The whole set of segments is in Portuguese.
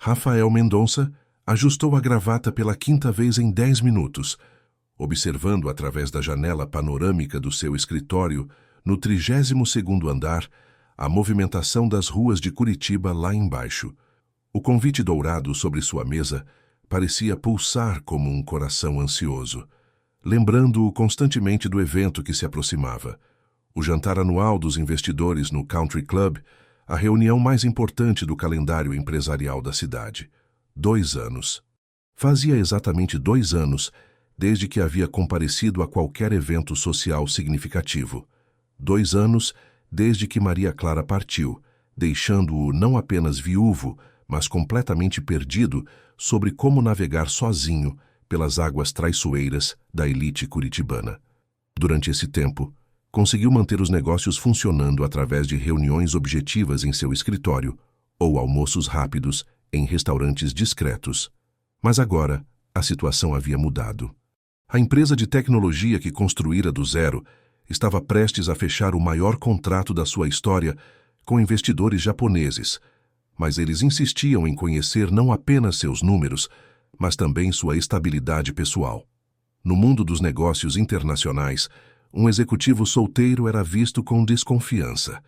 Rafael Mendonça ajustou a gravata pela quinta vez em 10 minutos, observando através da janela panorâmica do seu escritório, no 32º andar, a movimentação das ruas de Curitiba lá embaixo. O convite dourado sobre sua mesa parecia pulsar como um coração ansioso, lembrando-o constantemente do evento que se aproximava. O jantar anual dos investidores no Country Club, a reunião mais importante do calendário empresarial da cidade. 2 anos. Fazia exatamente 2 anos desde que havia comparecido a qualquer evento social significativo. 2 anos desde que Maria Clara partiu, deixando-o não apenas viúvo, mas completamente perdido sobre como navegar sozinho pelas águas traiçoeiras da elite curitibana. Durante esse tempo, conseguiu manter os negócios funcionando através de reuniões objetivas em seu escritório ou almoços rápidos em restaurantes discretos. Mas agora, a situação havia mudado. A empresa de tecnologia que construíra do zero estava prestes a fechar o maior contrato da sua história com investidores japoneses, mas eles insistiam em conhecer não apenas seus números, mas também sua estabilidade pessoal. No mundo dos negócios internacionais, um executivo solteiro era visto com desconfiança,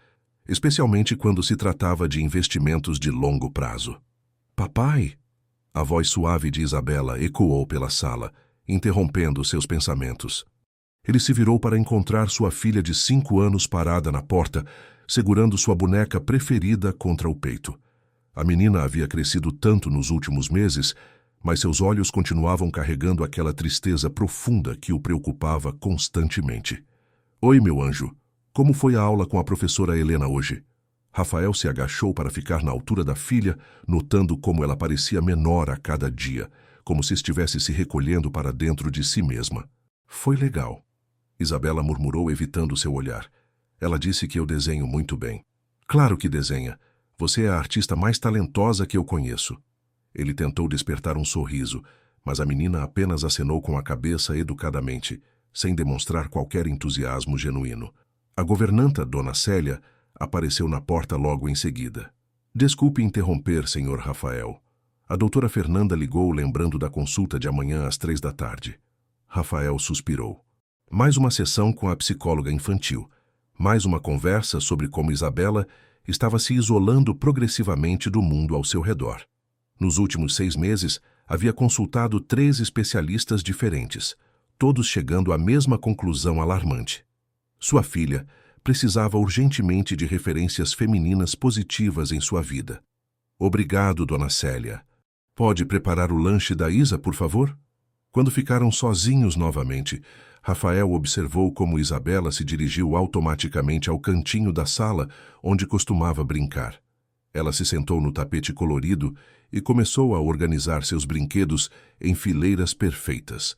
especialmente quando se tratava de investimentos de longo prazo. "Papai!" A voz suave de Isabela ecoou pela sala, interrompendo seus pensamentos. Ele se virou para encontrar sua filha de 5 anos parada na porta, segurando sua boneca preferida contra o peito. A menina havia crescido tanto nos últimos meses, mas seus olhos continuavam carregando aquela tristeza profunda que o preocupava constantemente. "Oi, meu anjo. Como foi a aula com a professora Helena hoje?" Rafael se agachou para ficar na altura da filha, notando como ela parecia menor a cada dia, como se estivesse se recolhendo para dentro de si mesma. "Foi legal." Isabela murmurou, evitando seu olhar. "Ela disse que eu desenho muito bem." "Claro que desenha. Você é a artista mais talentosa que eu conheço." Ele tentou despertar um sorriso, mas a menina apenas acenou com a cabeça educadamente, sem demonstrar qualquer entusiasmo genuíno. A governanta, Dona Célia, apareceu na porta logo em seguida. "Desculpe interromper, Sr. Rafael. A doutora Fernanda ligou lembrando da consulta de amanhã às 3 da tarde. Rafael suspirou. Mais uma sessão com a psicóloga infantil. Mais uma conversa sobre como Isabela estava se isolando progressivamente do mundo ao seu redor. Nos últimos 6 meses, havia consultado 3 especialistas diferentes, todos chegando à mesma conclusão alarmante. Sua filha precisava urgentemente de referências femininas positivas em sua vida. "Obrigado, Dona Célia. Pode preparar o lanche da Isa, por favor?" Quando ficaram sozinhos novamente, Rafael observou como Isabela se dirigiu automaticamente ao cantinho da sala onde costumava brincar. Ela se sentou no tapete colorido e começou a organizar seus brinquedos em fileiras perfeitas.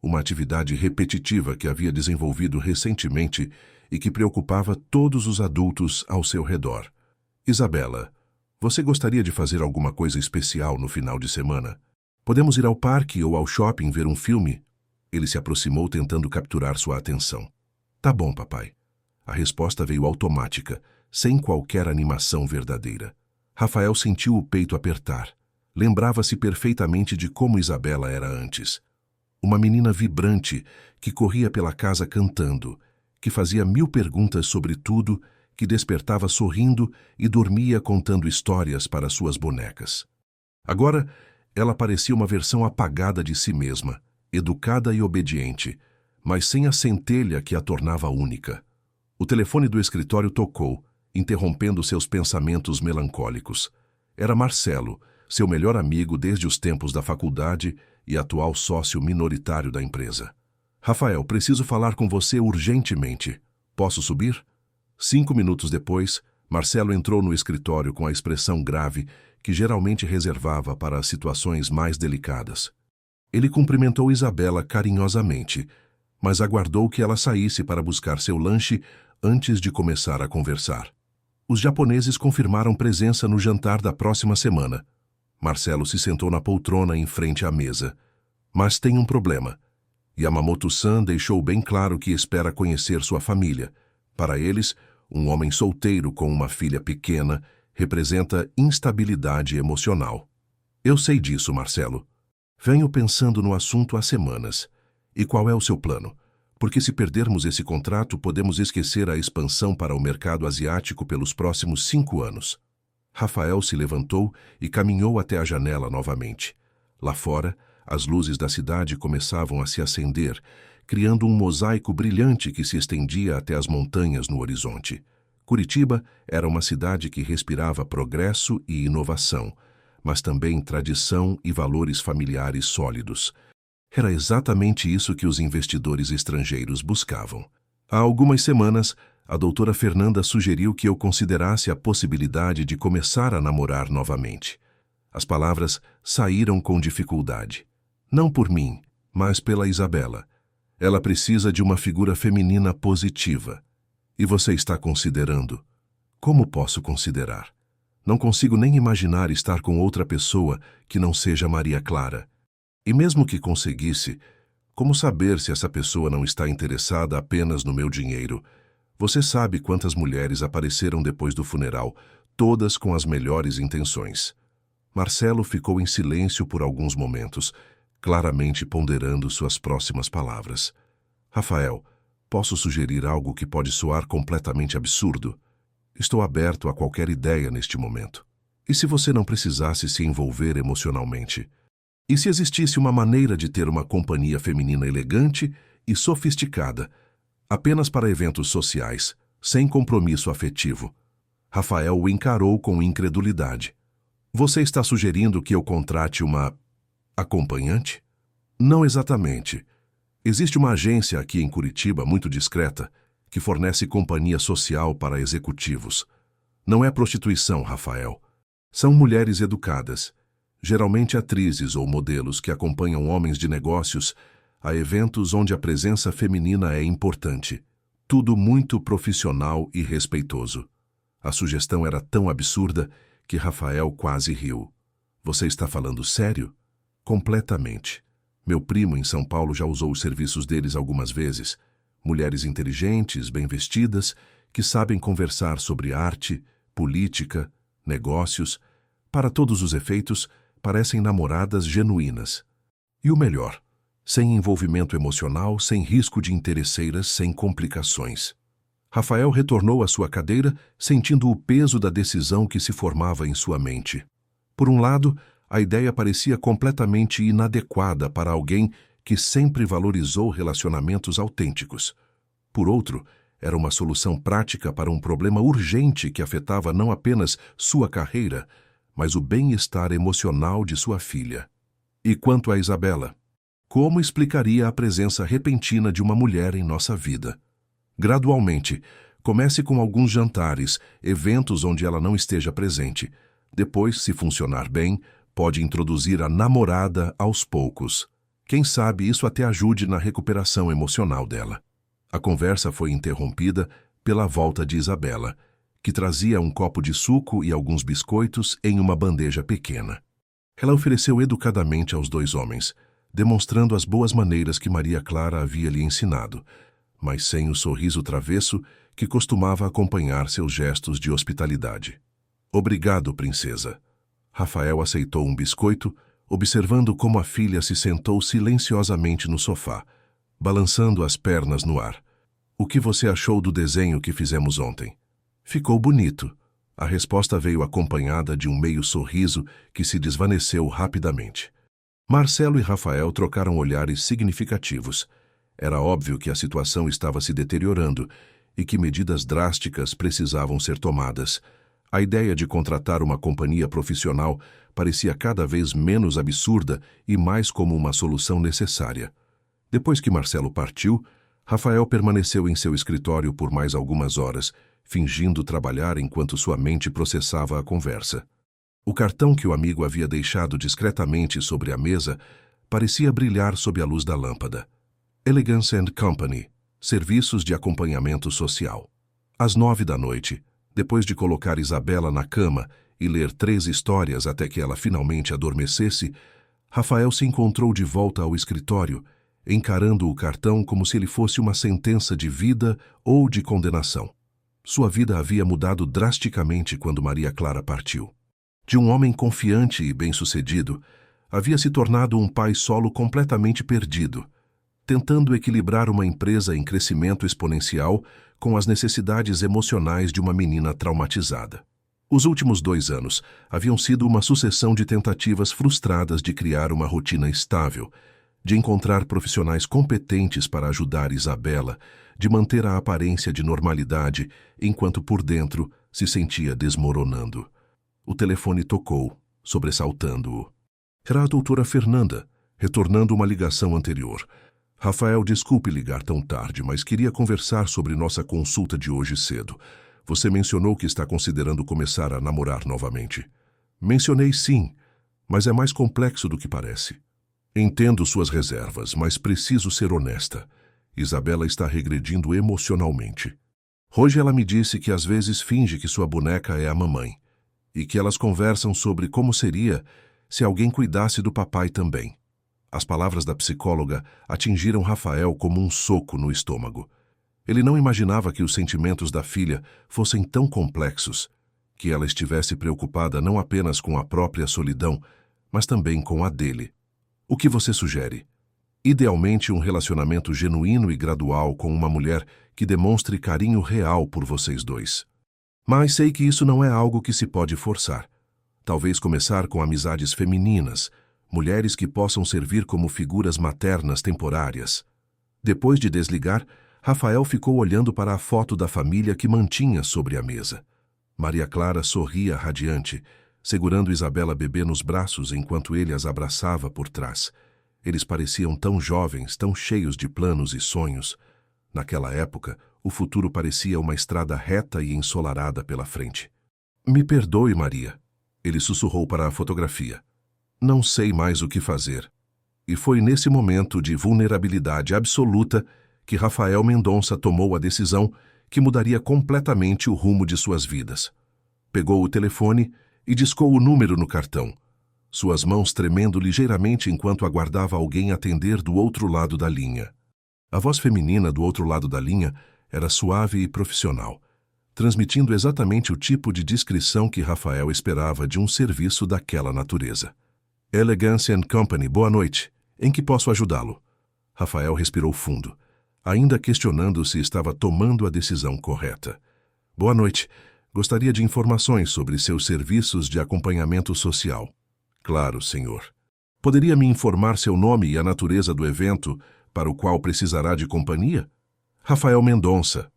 Uma atividade repetitiva que havia desenvolvido recentemente e que preocupava todos os adultos ao seu redor. "Isabela, você gostaria de fazer alguma coisa especial no final de semana? Podemos ir ao parque ou ao shopping ver um filme?" Ele se aproximou tentando capturar sua atenção. "Tá bom, papai." A resposta veio automática, sem qualquer animação verdadeira. Rafael sentiu o peito apertar. Lembrava-se perfeitamente de como Isabela era antes. Uma menina vibrante que corria pela casa cantando, que fazia 1000 perguntas sobre tudo, que despertava sorrindo e dormia contando histórias para suas bonecas. Agora, ela parecia uma versão apagada de si mesma, educada e obediente, mas sem a centelha que a tornava única. O telefone do escritório tocou, interrompendo seus pensamentos melancólicos. Era Marcelo, seu melhor amigo desde os tempos da faculdade e atual sócio minoritário da empresa. "Rafael, preciso falar com você urgentemente. Posso subir?" 5 minutos depois, Marcelo entrou no escritório com a expressão grave que geralmente reservava para as situações mais delicadas. Ele cumprimentou Isabela carinhosamente, mas aguardou que ela saísse para buscar seu lanche antes de começar a conversar. Os japoneses confirmaram presença no jantar da próxima semana. Marcelo se sentou na poltrona em frente à mesa. "Mas tem um problema. Yamamoto-san deixou bem claro que espera conhecer sua família. Para eles, um homem solteiro com uma filha pequena representa instabilidade emocional." Eu sei disso, Marcelo. Venho pensando no assunto há semanas. E qual é o seu plano? Porque se perdermos esse contrato, podemos esquecer a expansão para o mercado asiático pelos próximos 5 anos. Rafael se levantou e caminhou até a janela novamente. Lá fora, as luzes da cidade começavam a se acender, criando um mosaico brilhante que se estendia até as montanhas no horizonte. Curitiba era uma cidade que respirava progresso e inovação, mas também tradição e valores familiares sólidos. Era exatamente isso que os investidores estrangeiros buscavam. Há algumas semanas, a doutora Fernanda sugeriu que eu considerasse a possibilidade de começar a namorar novamente. As palavras saíram com dificuldade. Não por mim, mas pela Isabela. Ela precisa de uma figura feminina positiva. E você está considerando? Como posso considerar? Não consigo nem imaginar estar com outra pessoa que não seja Maria Clara. E mesmo que conseguisse, como saber se essa pessoa não está interessada apenas no meu dinheiro? Você sabe quantas mulheres apareceram depois do funeral, todas com as melhores intenções. Marcelo ficou em silêncio por alguns momentos, claramente ponderando suas próximas palavras. Rafael, posso sugerir algo que pode soar completamente absurdo? Estou aberto a qualquer ideia neste momento. E se você não precisasse se envolver emocionalmente? E se existisse uma maneira de ter uma companhia feminina elegante e sofisticada, apenas para eventos sociais, sem compromisso afetivo? Rafael o encarou com incredulidade. Você está sugerindo que eu contrate uma acompanhante? Não exatamente. Existe uma agência aqui em Curitiba muito discreta que fornece companhia social para executivos. Não é prostituição, Rafael. São mulheres educadas, geralmente atrizes ou modelos que acompanham homens de negócios a eventos onde a presença feminina é importante. Tudo muito profissional e respeitoso. A sugestão era tão absurda que Rafael quase riu. Você está falando sério? Completamente. Meu primo em São Paulo já usou os serviços deles algumas vezes. Mulheres inteligentes, bem vestidas, que sabem conversar sobre arte, política, negócios. Para todos os efeitos, parecem namoradas genuínas. E o melhor, sem envolvimento emocional, sem risco de interesseiras, sem complicações. Rafael retornou à sua cadeira, sentindo o peso da decisão que se formava em sua mente. Por um lado, a ideia parecia completamente inadequada para alguém que sempre valorizou relacionamentos autênticos. Por outro, era uma solução prática para um problema urgente que afetava não apenas sua carreira, mas o bem-estar emocional de sua filha. E quanto a Isabela? Como explicaria a presença repentina de uma mulher em nossa vida? Gradualmente, comece com alguns jantares, eventos onde ela não esteja presente. Depois, se funcionar bem, pode introduzir a namorada aos poucos. Quem sabe isso até ajude na recuperação emocional dela. A conversa foi interrompida pela volta de Isabela, que trazia um copo de suco e alguns biscoitos em uma bandeja pequena. Ela ofereceu educadamente aos dois homens, demonstrando as boas maneiras que Maria Clara havia lhe ensinado, mas sem o sorriso travesso que costumava acompanhar seus gestos de hospitalidade. Obrigado, princesa. Rafael aceitou um biscoito, observando como a filha se sentou silenciosamente no sofá, balançando as pernas no ar. O que você achou do desenho que fizemos ontem? Ficou bonito. A resposta veio acompanhada de um meio sorriso que se desvaneceu rapidamente. Marcelo e Rafael trocaram olhares significativos. Era óbvio que a situação estava se deteriorando e que medidas drásticas precisavam ser tomadas. A ideia de contratar uma companhia profissional parecia cada vez menos absurda e mais como uma solução necessária. Depois que Marcelo partiu, Rafael permaneceu em seu escritório por mais algumas horas, fingindo trabalhar enquanto sua mente processava a conversa. O cartão que o amigo havia deixado discretamente sobre a mesa parecia brilhar sob a luz da lâmpada. Elegance & Company, serviços de acompanhamento social. Às 9 da noite, depois de colocar Isabela na cama e ler 3 histórias até que ela finalmente adormecesse, Rafael se encontrou de volta ao escritório, encarando o cartão como se ele fosse uma sentença de vida ou de condenação. Sua vida havia mudado drasticamente quando Maria Clara partiu. De um homem confiante e bem-sucedido, havia se tornado um pai solo completamente perdido, tentando equilibrar uma empresa em crescimento exponencial com as necessidades emocionais de uma menina traumatizada. Os últimos 2 anos haviam sido uma sucessão de tentativas frustradas de criar uma rotina estável, de encontrar profissionais competentes para ajudar Isabela, de manter a aparência de normalidade, enquanto por dentro se sentia desmoronando. O telefone tocou, sobressaltando-o. Era a doutora Fernanda, retornando uma ligação anterior. Rafael, desculpe ligar tão tarde, mas queria conversar sobre nossa consulta de hoje cedo. Você mencionou que está considerando começar a namorar novamente. Mencionei sim, mas é mais complexo do que parece. Entendo suas reservas, mas preciso ser honesta. Isabela está regredindo emocionalmente. Hoje ela me disse que às vezes finge que sua boneca é a mamãe, e que elas conversam sobre como seria se alguém cuidasse do papai também. As palavras da psicóloga atingiram Rafael como um soco no estômago. Ele não imaginava que os sentimentos da filha fossem tão complexos, que ela estivesse preocupada não apenas com a própria solidão, mas também com a dele. O que você sugere? Idealmente um relacionamento genuíno e gradual com uma mulher que demonstre carinho real por vocês dois. Mas sei que isso não é algo que se pode forçar. Talvez começar com amizades femininas, mulheres que possam servir como figuras maternas temporárias. Depois de desligar, Rafael ficou olhando para a foto da família que mantinha sobre a mesa. Maria Clara sorria radiante, segurando Isabela bebê nos braços enquanto ele as abraçava por trás. Eles pareciam tão jovens, tão cheios de planos e sonhos. Naquela época, o futuro parecia uma estrada reta e ensolarada pela frente. Me perdoe, Maria, ele sussurrou para a fotografia. Não sei mais o que fazer. E foi nesse momento de vulnerabilidade absoluta que Rafael Mendonça tomou a decisão que mudaria completamente o rumo de suas vidas. Pegou o telefone e discou o número no cartão, suas mãos tremendo ligeiramente enquanto aguardava alguém atender do outro lado da linha. A voz feminina do outro lado da linha era suave e profissional, transmitindo exatamente o tipo de discrição que Rafael esperava de um serviço daquela natureza. Elegance & Company, boa noite. Em que posso ajudá-lo? Rafael respirou fundo, ainda questionando se estava tomando a decisão correta. Boa noite. Gostaria de informações sobre seus serviços de acompanhamento social. Claro, senhor. Poderia me informar seu nome e a natureza do evento para o qual precisará de companhia? Rafael Mendonça.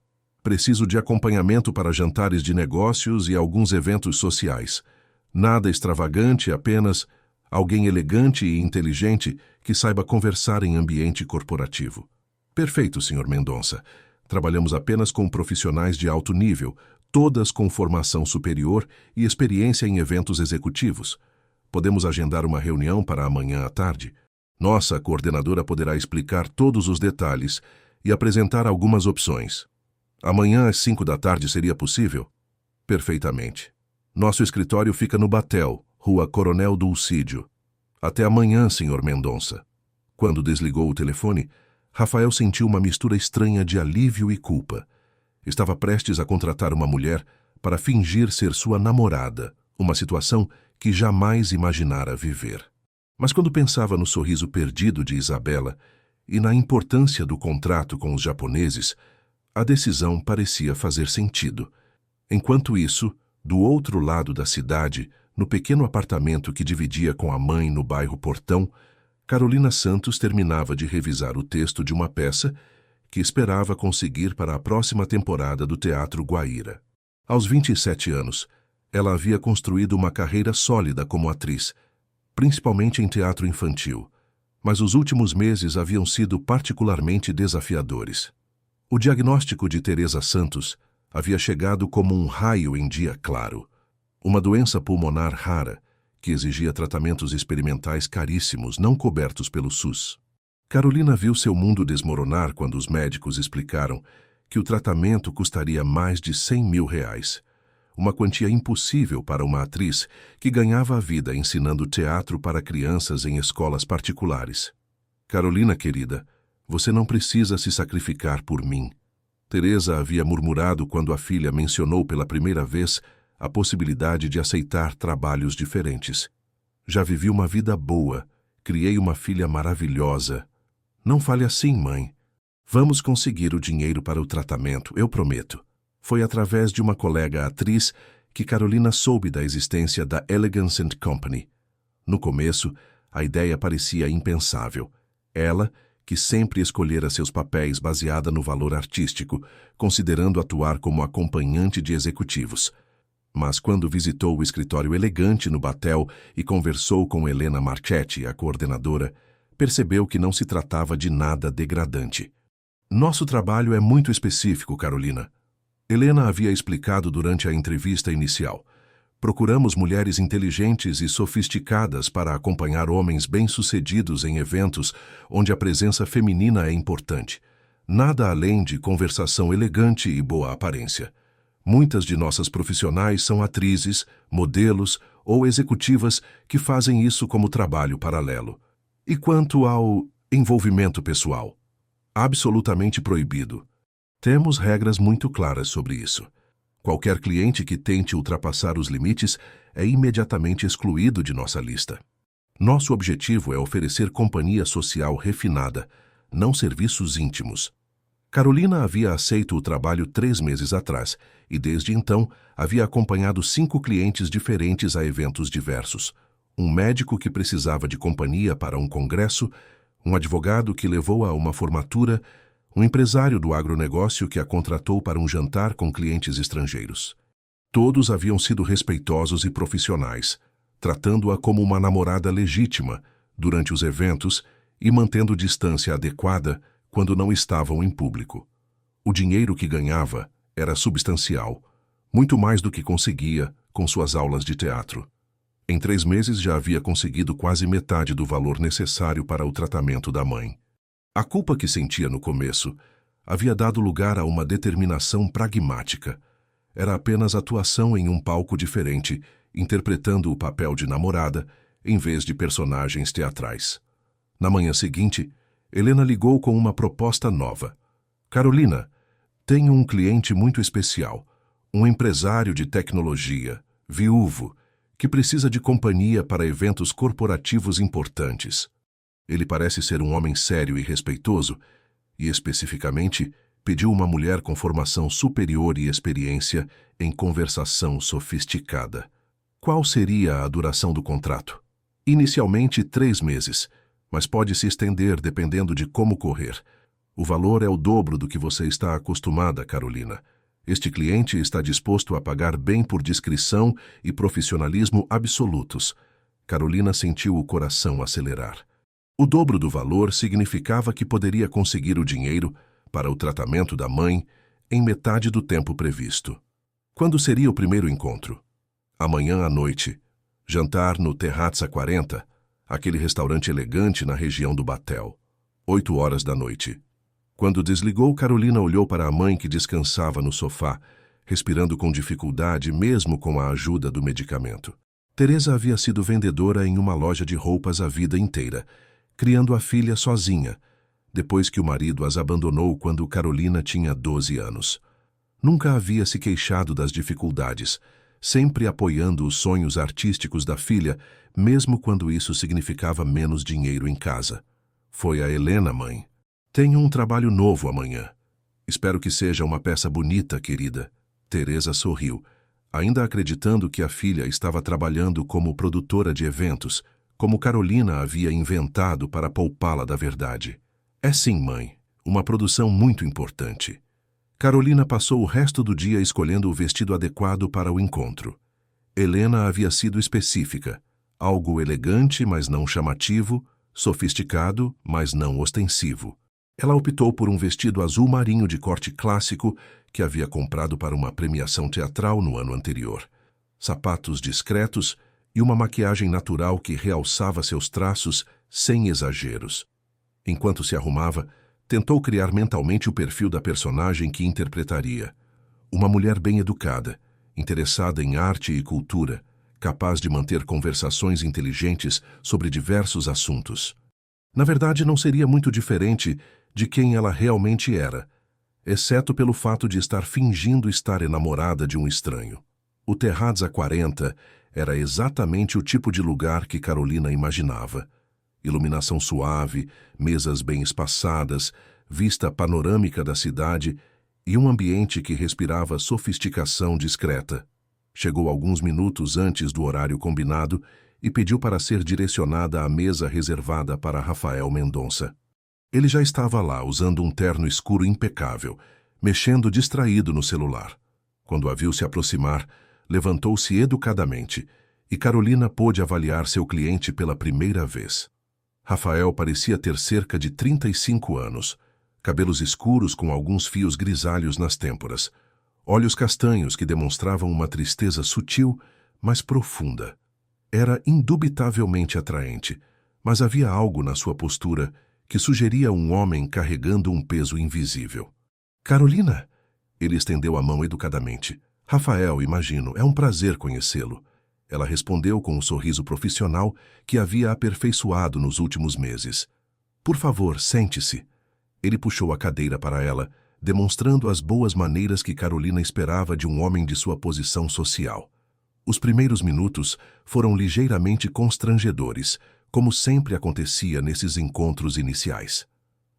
Preciso de acompanhamento para jantares de negócios e alguns eventos sociais. Nada extravagante, apenas alguém elegante e inteligente que saiba conversar em ambiente corporativo. Perfeito, senhor Mendonça. Trabalhamos apenas com profissionais de alto nível, todas com formação superior e experiência em eventos executivos. Podemos agendar uma reunião para amanhã à tarde. Nossa coordenadora poderá explicar todos os detalhes e apresentar algumas opções. Amanhã às 5 da tarde seria possível? Perfeitamente. Nosso escritório fica no Batel, Rua Coronel Dulcídio. Até amanhã, senhor Mendonça. Quando desligou o telefone, Rafael sentiu uma mistura estranha de alívio e culpa. Estava prestes a contratar uma mulher para fingir ser sua namorada, uma situação que jamais imaginara viver. Mas quando pensava no sorriso perdido de Isabela e na importância do contrato com os japoneses, a decisão parecia fazer sentido. Enquanto isso, do outro lado da cidade, no pequeno apartamento que dividia com a mãe no bairro Portão, Carolina Santos terminava de revisar o texto de uma peça que esperava conseguir para a próxima temporada do Teatro Guaíra. Aos 27 anos, ela havia construído uma carreira sólida como atriz, principalmente em teatro infantil, mas os últimos meses haviam sido particularmente desafiadores. O diagnóstico de Teresa Santos havia chegado como um raio em dia claro. Uma doença pulmonar rara, que exigia tratamentos experimentais caríssimos não cobertos pelo SUS. Carolina viu seu mundo desmoronar quando os médicos explicaram que o tratamento custaria mais de R$100 mil, uma quantia impossível para uma atriz que ganhava a vida ensinando teatro para crianças em escolas particulares. Carolina, querida, você não precisa se sacrificar por mim. Teresa havia murmurado quando a filha mencionou pela primeira vez a possibilidade de aceitar trabalhos diferentes. Já vivi uma vida boa, criei uma filha maravilhosa. Não fale assim, mãe. Vamos conseguir o dinheiro para o tratamento, eu prometo. Foi através de uma colega atriz que Carolina soube da existência da Elegance & Company. No começo, a ideia parecia impensável. Ela, que sempre escolhera seus papéis baseada no valor artístico, considerando atuar como acompanhante de executivos. Mas quando visitou o escritório elegante no Batel e conversou com Helena Marchetti, a coordenadora, percebeu que não se tratava de nada degradante. Nosso trabalho é muito específico, Carolina. Helena havia explicado durante a entrevista inicial. Procuramos mulheres inteligentes e sofisticadas para acompanhar homens bem-sucedidos em eventos onde a presença feminina é importante. Nada além de conversação elegante e boa aparência. Muitas de nossas profissionais são atrizes, modelos ou executivas que fazem isso como trabalho paralelo. E quanto ao envolvimento pessoal? Absolutamente proibido. Temos regras muito claras sobre isso. Qualquer cliente que tente ultrapassar os limites é imediatamente excluído de nossa lista. Nosso objetivo é oferecer companhia social refinada, não serviços íntimos. Carolina havia aceito o trabalho 3 meses atrás e, desde então, havia acompanhado 5 clientes diferentes a eventos diversos. Um médico que precisava de companhia para um congresso, um advogado que levou a uma formatura, um empresário do agronegócio que a contratou para um jantar com clientes estrangeiros. Todos haviam sido respeitosos e profissionais, tratando-a como uma namorada legítima durante os eventos e mantendo distância adequada quando não estavam em público. O dinheiro que ganhava era substancial, muito mais do que conseguia com suas aulas de teatro. Em 3 meses já havia conseguido quase metade do valor necessário para o tratamento da mãe. A culpa que sentia no começo havia dado lugar a uma determinação pragmática. Era apenas atuação em um palco diferente, interpretando o papel de namorada em vez de personagens teatrais. Na manhã seguinte, Helena ligou com uma proposta nova. Carolina, tenho um cliente muito especial, um empresário de tecnologia, viúvo, que precisa de companhia para eventos corporativos importantes. Ele parece ser um homem sério e respeitoso e, especificamente, pediu uma mulher com formação superior e experiência em conversação sofisticada. Qual seria a duração do contrato? Inicialmente 3 meses, mas pode se estender dependendo de como correr. O valor é o dobro do que você está acostumada, Carolina. Este cliente está disposto a pagar bem por discrição e profissionalismo absolutos. Carolina sentiu o coração acelerar. O dobro do valor significava que poderia conseguir o dinheiro para o tratamento da mãe em metade do tempo previsto. Quando seria o primeiro encontro? Amanhã à noite. Jantar no Terrazza 40, aquele restaurante elegante na região do Batel. 8 horas da noite. Quando desligou, Carolina olhou para a mãe que descansava no sofá, respirando com dificuldade mesmo com a ajuda do medicamento. Teresa havia sido vendedora em uma loja de roupas a vida inteira, criando a filha sozinha, depois que o marido as abandonou quando Carolina tinha 12 anos. Nunca havia se queixado das dificuldades, sempre apoiando os sonhos artísticos da filha, mesmo quando isso significava menos dinheiro em casa. Foi a Helena, mãe. Tenho um trabalho novo amanhã. Espero que seja uma peça bonita, querida. Teresa sorriu, ainda acreditando que a filha estava trabalhando como produtora de eventos, como Carolina havia inventado para poupá-la da verdade. É sim, mãe, uma produção muito importante. Carolina passou o resto do dia escolhendo o vestido adequado para o encontro. Helena havia sido específica, algo elegante, mas não chamativo, sofisticado, mas não ostensivo. Ela optou por um vestido azul marinho de corte clássico que havia comprado para uma premiação teatral no ano anterior. Sapatos discretos e uma maquiagem natural que realçava seus traços sem exageros. Enquanto se arrumava, tentou criar mentalmente o perfil da personagem que interpretaria. Uma mulher bem educada, interessada em arte e cultura, capaz de manter conversações inteligentes sobre diversos assuntos. Na verdade, não seria muito diferente de quem ela realmente era, exceto pelo fato de estar fingindo estar enamorada de um estranho. O Terraza 40 era exatamente o tipo de lugar que Carolina imaginava. Iluminação suave, mesas bem espaçadas, vista panorâmica da cidade e um ambiente que respirava sofisticação discreta. Chegou alguns minutos antes do horário combinado e pediu para ser direcionada à mesa reservada para Rafael Mendonça. Ele já estava lá, usando um terno escuro impecável, mexendo distraído no celular. Quando a viu se aproximar, levantou-se educadamente e Carolina pôde avaliar seu cliente pela primeira vez. Rafael parecia ter cerca de 35 anos, cabelos escuros com alguns fios grisalhos nas têmporas, olhos castanhos que demonstravam uma tristeza sutil, mas profunda. Era indubitavelmente atraente, mas havia algo na sua postura que sugeria um homem carregando um peso invisível. Carolina! Ele estendeu a mão educadamente. Rafael, imagino, é um prazer conhecê-lo. Ela respondeu com um sorriso profissional que havia aperfeiçoado nos últimos meses. Por favor, sente-se. Ele puxou a cadeira para ela, demonstrando as boas maneiras que Carolina esperava de um homem de sua posição social. Os primeiros minutos foram ligeiramente constrangedores, como sempre acontecia nesses encontros iniciais.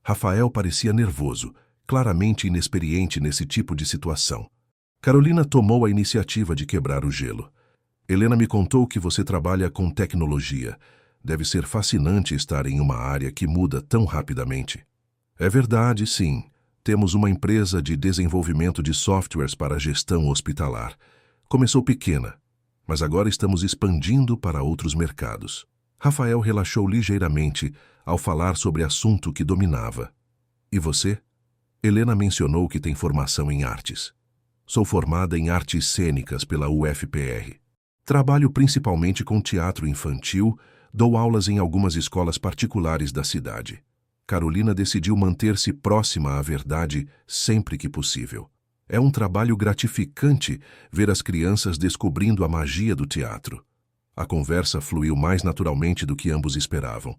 Rafael parecia nervoso, claramente inexperiente nesse tipo de situação. Carolina tomou a iniciativa de quebrar o gelo. Helena me contou que você trabalha com tecnologia. Deve ser fascinante estar em uma área que muda tão rapidamente. É verdade, sim. Temos uma empresa de desenvolvimento de softwares para a gestão hospitalar. Começou pequena, mas agora estamos expandindo para outros mercados. Rafael relaxou ligeiramente ao falar sobre assunto que dominava. E você? Helena mencionou que tem formação em artes. Sou formada em artes cênicas pela UFPR. Trabalho principalmente com teatro infantil, dou aulas em algumas escolas particulares da cidade. Carolina decidiu manter-se próxima à verdade sempre que possível. É um trabalho gratificante ver as crianças descobrindo a magia do teatro. A conversa fluiu mais naturalmente do que ambos esperavam.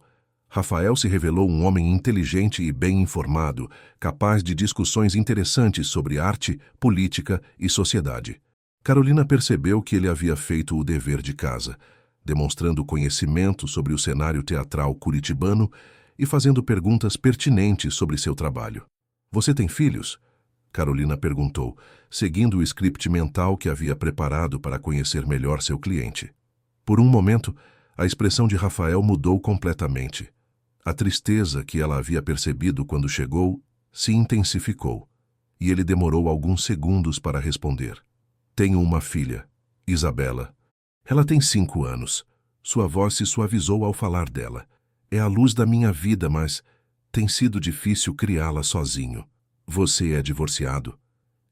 Rafael se revelou um homem inteligente e bem informado, capaz de discussões interessantes sobre arte, política e sociedade. Carolina percebeu que ele havia feito o dever de casa, demonstrando conhecimento sobre o cenário teatral curitibano e fazendo perguntas pertinentes sobre seu trabalho. Você tem filhos? Carolina perguntou, seguindo o script mental que havia preparado para conhecer melhor seu cliente. Por um momento, a expressão de Rafael mudou completamente. A tristeza que ela havia percebido quando chegou se intensificou, e ele demorou alguns segundos para responder. Tenho uma filha, Isabela. Ela tem 5 anos. Sua voz se suavizou ao falar dela. É a luz da minha vida, mas tem sido difícil criá-la sozinho. Você é divorciado?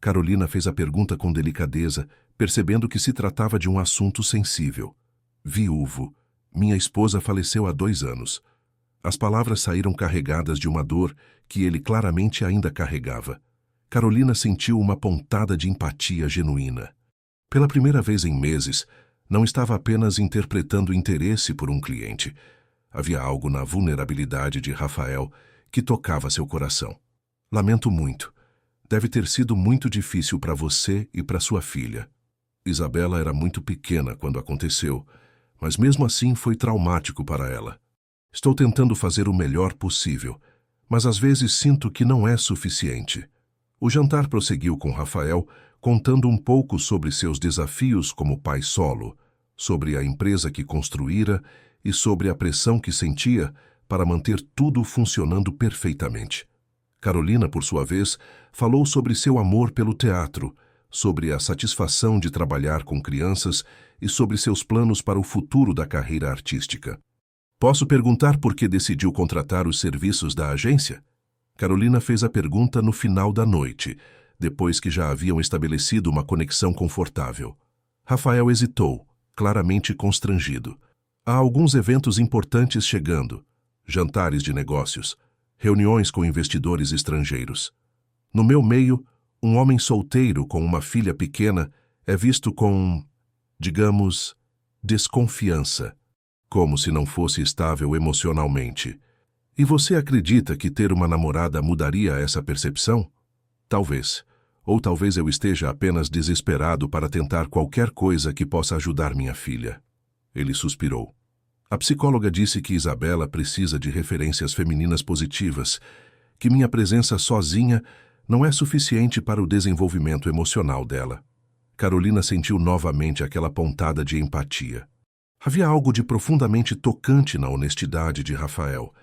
Carolina fez a pergunta com delicadeza, percebendo que se tratava de um assunto sensível. Viúvo. Minha esposa faleceu há 2 anos. As palavras saíram carregadas de uma dor que ele claramente ainda carregava. Carolina sentiu uma pontada de empatia genuína. Pela primeira vez em meses, não estava apenas interpretando interesse por um cliente. Havia algo na vulnerabilidade de Rafael que tocava seu coração. Lamento muito. Deve ter sido muito difícil para você e para sua filha. Isabela era muito pequena quando aconteceu, mas mesmo assim foi traumático para ela. Estou tentando fazer o melhor possível, mas às vezes sinto que não é suficiente. O jantar prosseguiu com Rafael, contando um pouco sobre seus desafios como pai solo, sobre a empresa que construíra e sobre a pressão que sentia para manter tudo funcionando perfeitamente. Carolina, por sua vez, falou sobre seu amor pelo teatro, sobre a satisfação de trabalhar com crianças e sobre seus planos para o futuro da carreira artística. Posso perguntar por que decidiu contratar os serviços da agência? Carolina fez a pergunta no final da noite, depois que já haviam estabelecido uma conexão confortável. Rafael hesitou, claramente constrangido. Há alguns eventos importantes chegando, jantares de negócios, reuniões com investidores estrangeiros. No meu meio, um homem solteiro com uma filha pequena é visto com, digamos, desconfiança, como se não fosse estável emocionalmente. E você acredita que ter uma namorada mudaria essa percepção? Talvez. Ou talvez eu esteja apenas desesperado para tentar qualquer coisa que possa ajudar minha filha. Ele suspirou. A psicóloga disse que Isabela precisa de referências femininas positivas, que minha presença sozinha não é suficiente para o desenvolvimento emocional dela. Carolina sentiu novamente aquela pontada de empatia. Havia algo de profundamente tocante na honestidade de Rafael,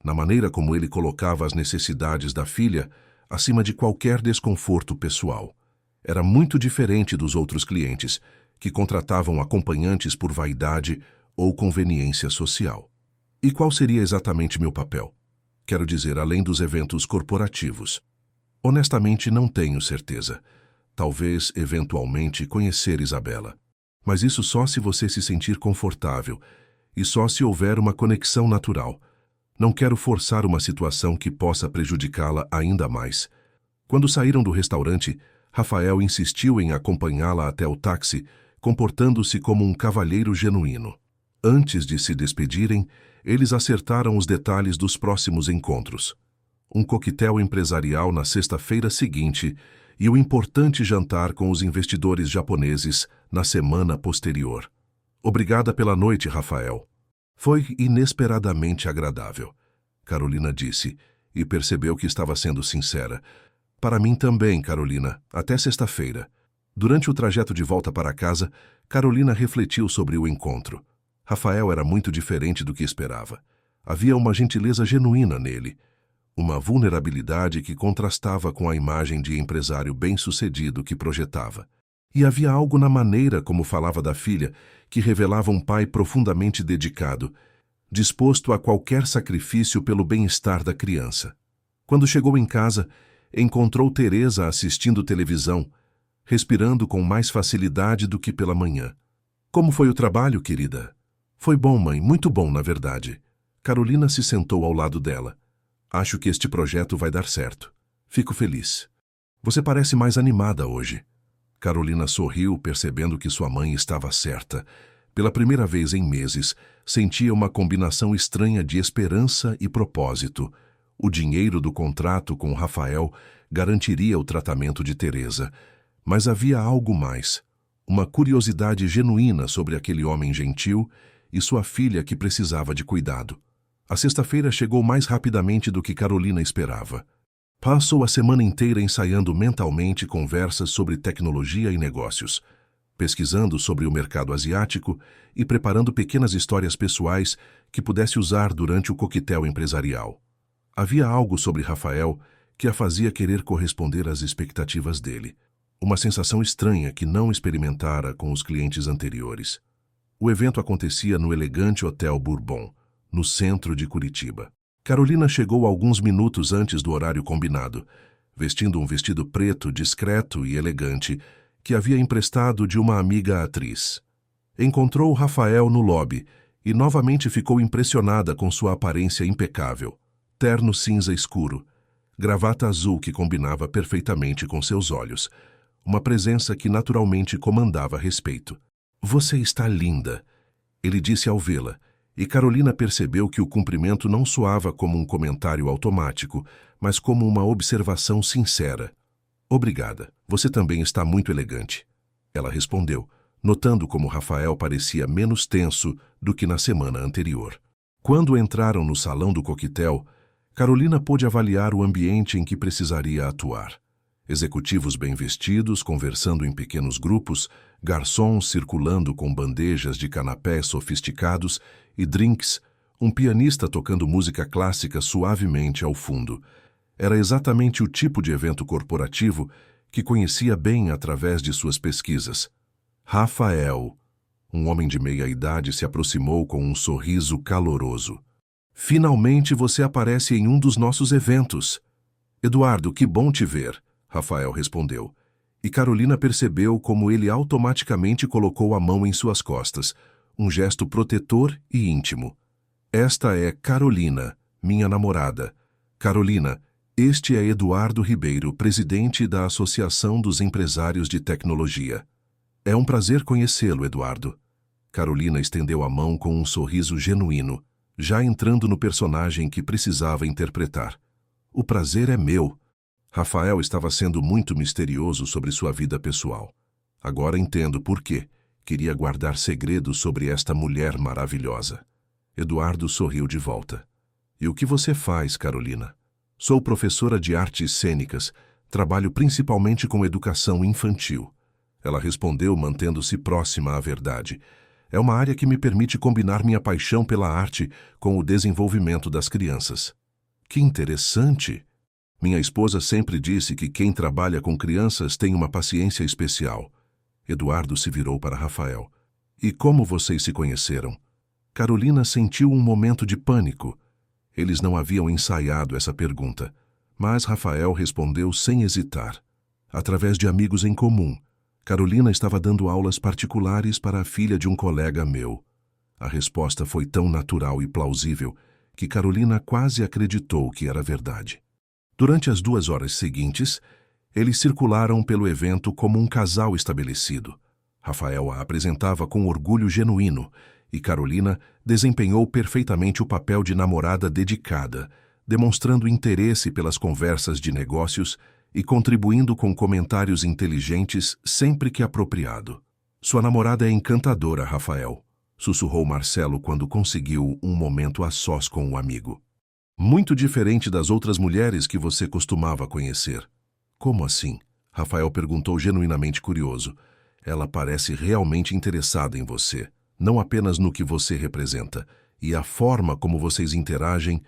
na maneira como ele colocava as necessidades da filha acima de qualquer desconforto pessoal. Era muito diferente dos outros clientes, que contratavam acompanhantes por vaidade ou conveniência social. E qual seria exatamente meu papel? Quero dizer, além dos eventos corporativos. Honestamente, não tenho certeza. Talvez, eventualmente, conhecer Isabela. Mas isso só se você se sentir confortável e só se houver uma conexão natural. Não quero forçar uma situação que possa prejudicá-la ainda mais. Quando saíram do restaurante, Rafael insistiu em acompanhá-la até o táxi, comportando-se como um cavalheiro genuíno. Antes de se despedirem, eles acertaram os detalhes dos próximos encontros. Um coquetel empresarial na sexta-feira seguinte e o importante jantar com os investidores japoneses na semana posterior. Obrigada pela noite, Rafael. Foi inesperadamente agradável, Carolina disse, e percebeu que estava sendo sincera. Para mim também, Carolina, até sexta-feira. Durante o trajeto de volta para casa, Carolina refletiu sobre o encontro. Rafael era muito diferente do que esperava. Havia uma gentileza genuína nele, uma vulnerabilidade que contrastava com a imagem de empresário bem-sucedido que projetava. E havia algo na maneira como falava da filha que revelava um pai profundamente dedicado, disposto a qualquer sacrifício pelo bem-estar da criança. Quando chegou em casa, encontrou Teresa assistindo televisão, respirando com mais facilidade do que pela manhã. Como foi o trabalho, querida? Foi bom, mãe, muito bom, na verdade. Carolina se sentou ao lado dela. Acho que este projeto vai dar certo. Fico feliz. Você parece mais animada hoje. Carolina sorriu, percebendo que sua mãe estava certa. Pela primeira vez em meses, sentia uma combinação estranha de esperança e propósito. O dinheiro do contrato com Rafael garantiria o tratamento de Teresa. Mas havia algo mais. Uma curiosidade genuína sobre aquele homem gentil e sua filha que precisava de cuidado. A sexta-feira chegou mais rapidamente do que Carolina esperava. Passou a semana inteira ensaiando mentalmente conversas sobre tecnologia e negócios, pesquisando sobre o mercado asiático e preparando pequenas histórias pessoais que pudesse usar durante o coquetel empresarial. Havia algo sobre Rafael que a fazia querer corresponder às expectativas dele, uma sensação estranha que não experimentara com os clientes anteriores. O evento acontecia no elegante Hotel Bourbon, no centro de Curitiba. Carolina chegou alguns minutos antes do horário combinado, vestindo um vestido preto, discreto e elegante, que havia emprestado de uma amiga atriz. Encontrou Rafael no lobby e novamente ficou impressionada com sua aparência impecável. Terno cinza escuro, gravata azul que combinava perfeitamente com seus olhos, uma presença que naturalmente comandava respeito. Você está linda, ele disse ao vê-la, e Carolina percebeu que o cumprimento não soava como um comentário automático, mas como uma observação sincera. Obrigada, você também está muito elegante. Ela respondeu, notando como Rafael parecia menos tenso do que na semana anterior. Quando entraram no salão do coquetel, Carolina pôde avaliar o ambiente em que precisaria atuar. Executivos bem vestidos, conversando em pequenos grupos, garçons circulando com bandejas de canapés sofisticados e drinks, um pianista tocando música clássica suavemente ao fundo. Era exatamente o tipo de evento corporativo que conhecia bem através de suas pesquisas. Rafael, um homem de meia-idade, se aproximou com um sorriso caloroso. Finalmente você aparece em um dos nossos eventos. Eduardo, que bom te ver, Rafael respondeu. E Carolina percebeu como ele automaticamente colocou a mão em suas costas, um gesto protetor e íntimo. Esta é Carolina, minha namorada. Carolina, este é Eduardo Ribeiro, presidente da Associação dos Empresários de Tecnologia. É um prazer conhecê-lo, Eduardo. Carolina estendeu a mão com um sorriso genuíno, já entrando no personagem que precisava interpretar. O prazer é meu. Rafael estava sendo muito misterioso sobre sua vida pessoal. Agora entendo por quê. Queria guardar segredos sobre esta mulher maravilhosa. Eduardo sorriu de volta. E o que você faz, Carolina? Sou professora de artes cênicas. Trabalho principalmente com educação infantil. Ela respondeu, mantendo-se próxima à verdade. É uma área que me permite combinar minha paixão pela arte com o desenvolvimento das crianças. Que interessante! Minha esposa sempre disse que quem trabalha com crianças tem uma paciência especial. Eduardo se virou para Rafael. E como vocês se conheceram? Carolina sentiu um momento de pânico. Eles não haviam ensaiado essa pergunta, mas Rafael respondeu sem hesitar. Através de amigos em comum. Carolina estava dando aulas particulares para a filha de um colega meu. A resposta foi tão natural e plausível que Carolina quase acreditou que era verdade. Durante as 2 horas seguintes, eles circularam pelo evento como um casal estabelecido. Rafael a apresentava com orgulho genuíno e Carolina desempenhou perfeitamente o papel de namorada dedicada, demonstrando interesse pelas conversas de negócios e contribuindo com comentários inteligentes sempre que apropriado. Sua namorada é encantadora, Rafael, sussurrou Marcelo quando conseguiu um momento a sós com o amigo. Muito diferente das outras mulheres que você costumava conhecer. Como assim? Rafael perguntou genuinamente curioso. Ela parece realmente interessada em você, não apenas no que você representa, e a forma como vocês interagem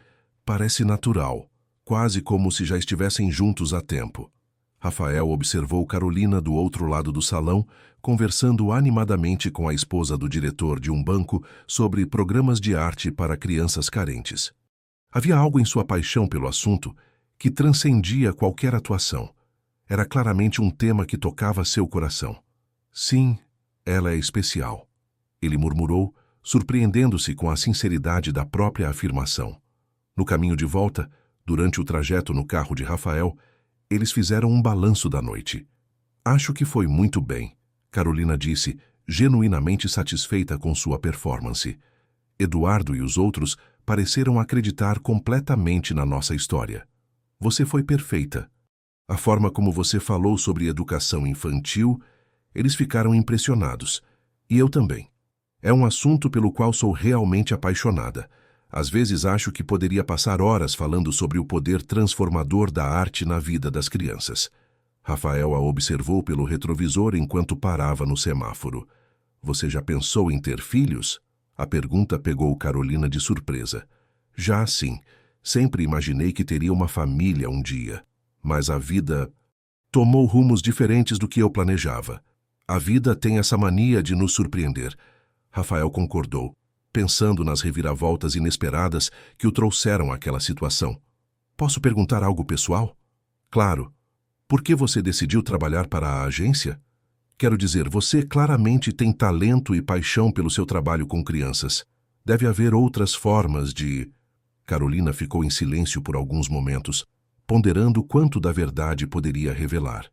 parece natural, quase como se já estivessem juntos há tempo. Rafael observou Carolina do outro lado do salão, conversando animadamente com a esposa do diretor de um banco sobre programas de arte para crianças carentes. Havia algo em sua paixão pelo assunto que transcendia qualquer atuação. Era claramente um tema que tocava seu coração. Sim, ela é especial, ele murmurou, surpreendendo-se com a sinceridade da própria afirmação. No caminho de volta, durante o trajeto no carro de Rafael, eles fizeram um balanço da noite. Acho que foi muito bem, Carolina disse, genuinamente satisfeita com sua performance. Eduardo e os outros pareceram acreditar completamente na nossa história. Você foi perfeita. A forma como você falou sobre educação infantil, eles ficaram impressionados. E eu também. É um assunto pelo qual sou realmente apaixonada. Às vezes acho que poderia passar horas falando sobre o poder transformador da arte na vida das crianças. Rafael a observou pelo retrovisor enquanto parava no semáforo. Você já pensou em ter filhos? A pergunta pegou Carolina de surpresa. Já sim. Sempre imaginei que teria uma família um dia. Mas a vida tomou rumos diferentes do que eu planejava. A vida tem essa mania de nos surpreender. Rafael concordou, pensando nas reviravoltas inesperadas que o trouxeram àquela situação. Posso perguntar algo pessoal? Claro. Por que você decidiu trabalhar para a agência? Quero dizer, você claramente tem talento e paixão pelo seu trabalho com crianças. Deve haver outras formas de... Carolina ficou em silêncio por alguns momentos, ponderando quanto da verdade poderia revelar.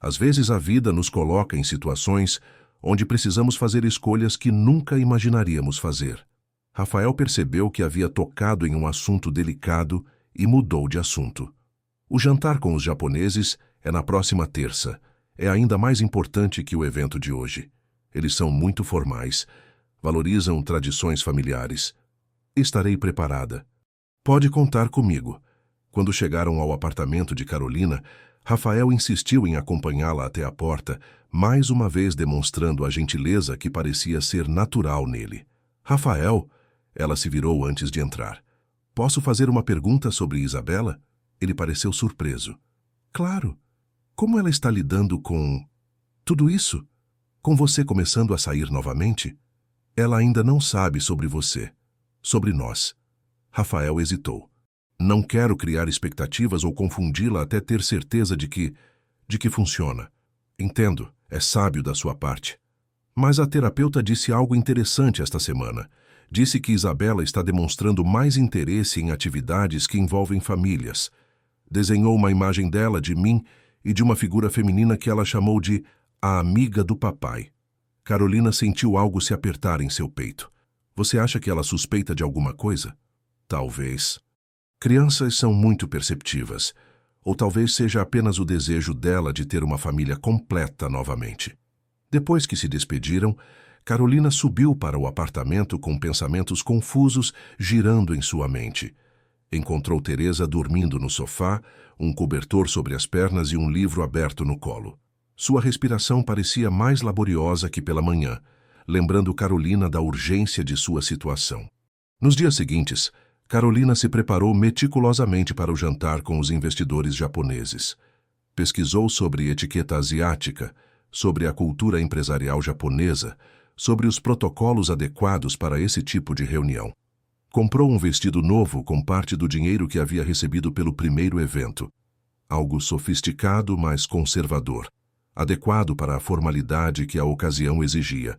Às vezes a vida nos coloca em situações onde precisamos fazer escolhas que nunca imaginaríamos fazer. Rafael percebeu que havia tocado em um assunto delicado e mudou de assunto. O jantar com os japoneses é na próxima terça. É ainda mais importante que o evento de hoje. Eles são muito formais, valorizam tradições familiares. Estarei preparada. Pode contar comigo. Quando chegaram ao apartamento de Carolina, Rafael insistiu em acompanhá-la até a porta, mais uma vez demonstrando a gentileza que parecia ser natural nele. Rafael, ela se virou antes de entrar. Posso fazer uma pergunta sobre Isabela? Ele pareceu surpreso. Claro. Como ela está lidando com... tudo isso? Com você começando a sair novamente? Ela ainda não sabe sobre você. Sobre nós. Rafael hesitou. Não quero criar expectativas ou confundi-la até ter certeza de que funciona. Entendo, é sábio da sua parte. Mas a terapeuta disse algo interessante esta semana. Disse que Isabela está demonstrando mais interesse em atividades que envolvem famílias. Desenhou uma imagem dela, de mim e de uma figura feminina que ela chamou de a amiga do papai. Carolina sentiu algo se apertar em seu peito. Você acha que ela suspeita de alguma coisa? Talvez. Crianças são muito perceptivas. Ou talvez seja apenas o desejo dela de ter uma família completa novamente. Depois que se despediram, Carolina subiu para o apartamento com pensamentos confusos girando em sua mente. Encontrou Teresa dormindo no sofá, um cobertor sobre as pernas e um livro aberto no colo. Sua respiração parecia mais laboriosa que pela manhã, lembrando Carolina da urgência de sua situação. Nos dias seguintes, Carolina se preparou meticulosamente para o jantar com os investidores japoneses. Pesquisou sobre etiqueta asiática, sobre a cultura empresarial japonesa, sobre os protocolos adequados para esse tipo de reunião. Comprou um vestido novo com parte do dinheiro que havia recebido pelo primeiro evento. Algo sofisticado, mas conservador, adequado para a formalidade que a ocasião exigia.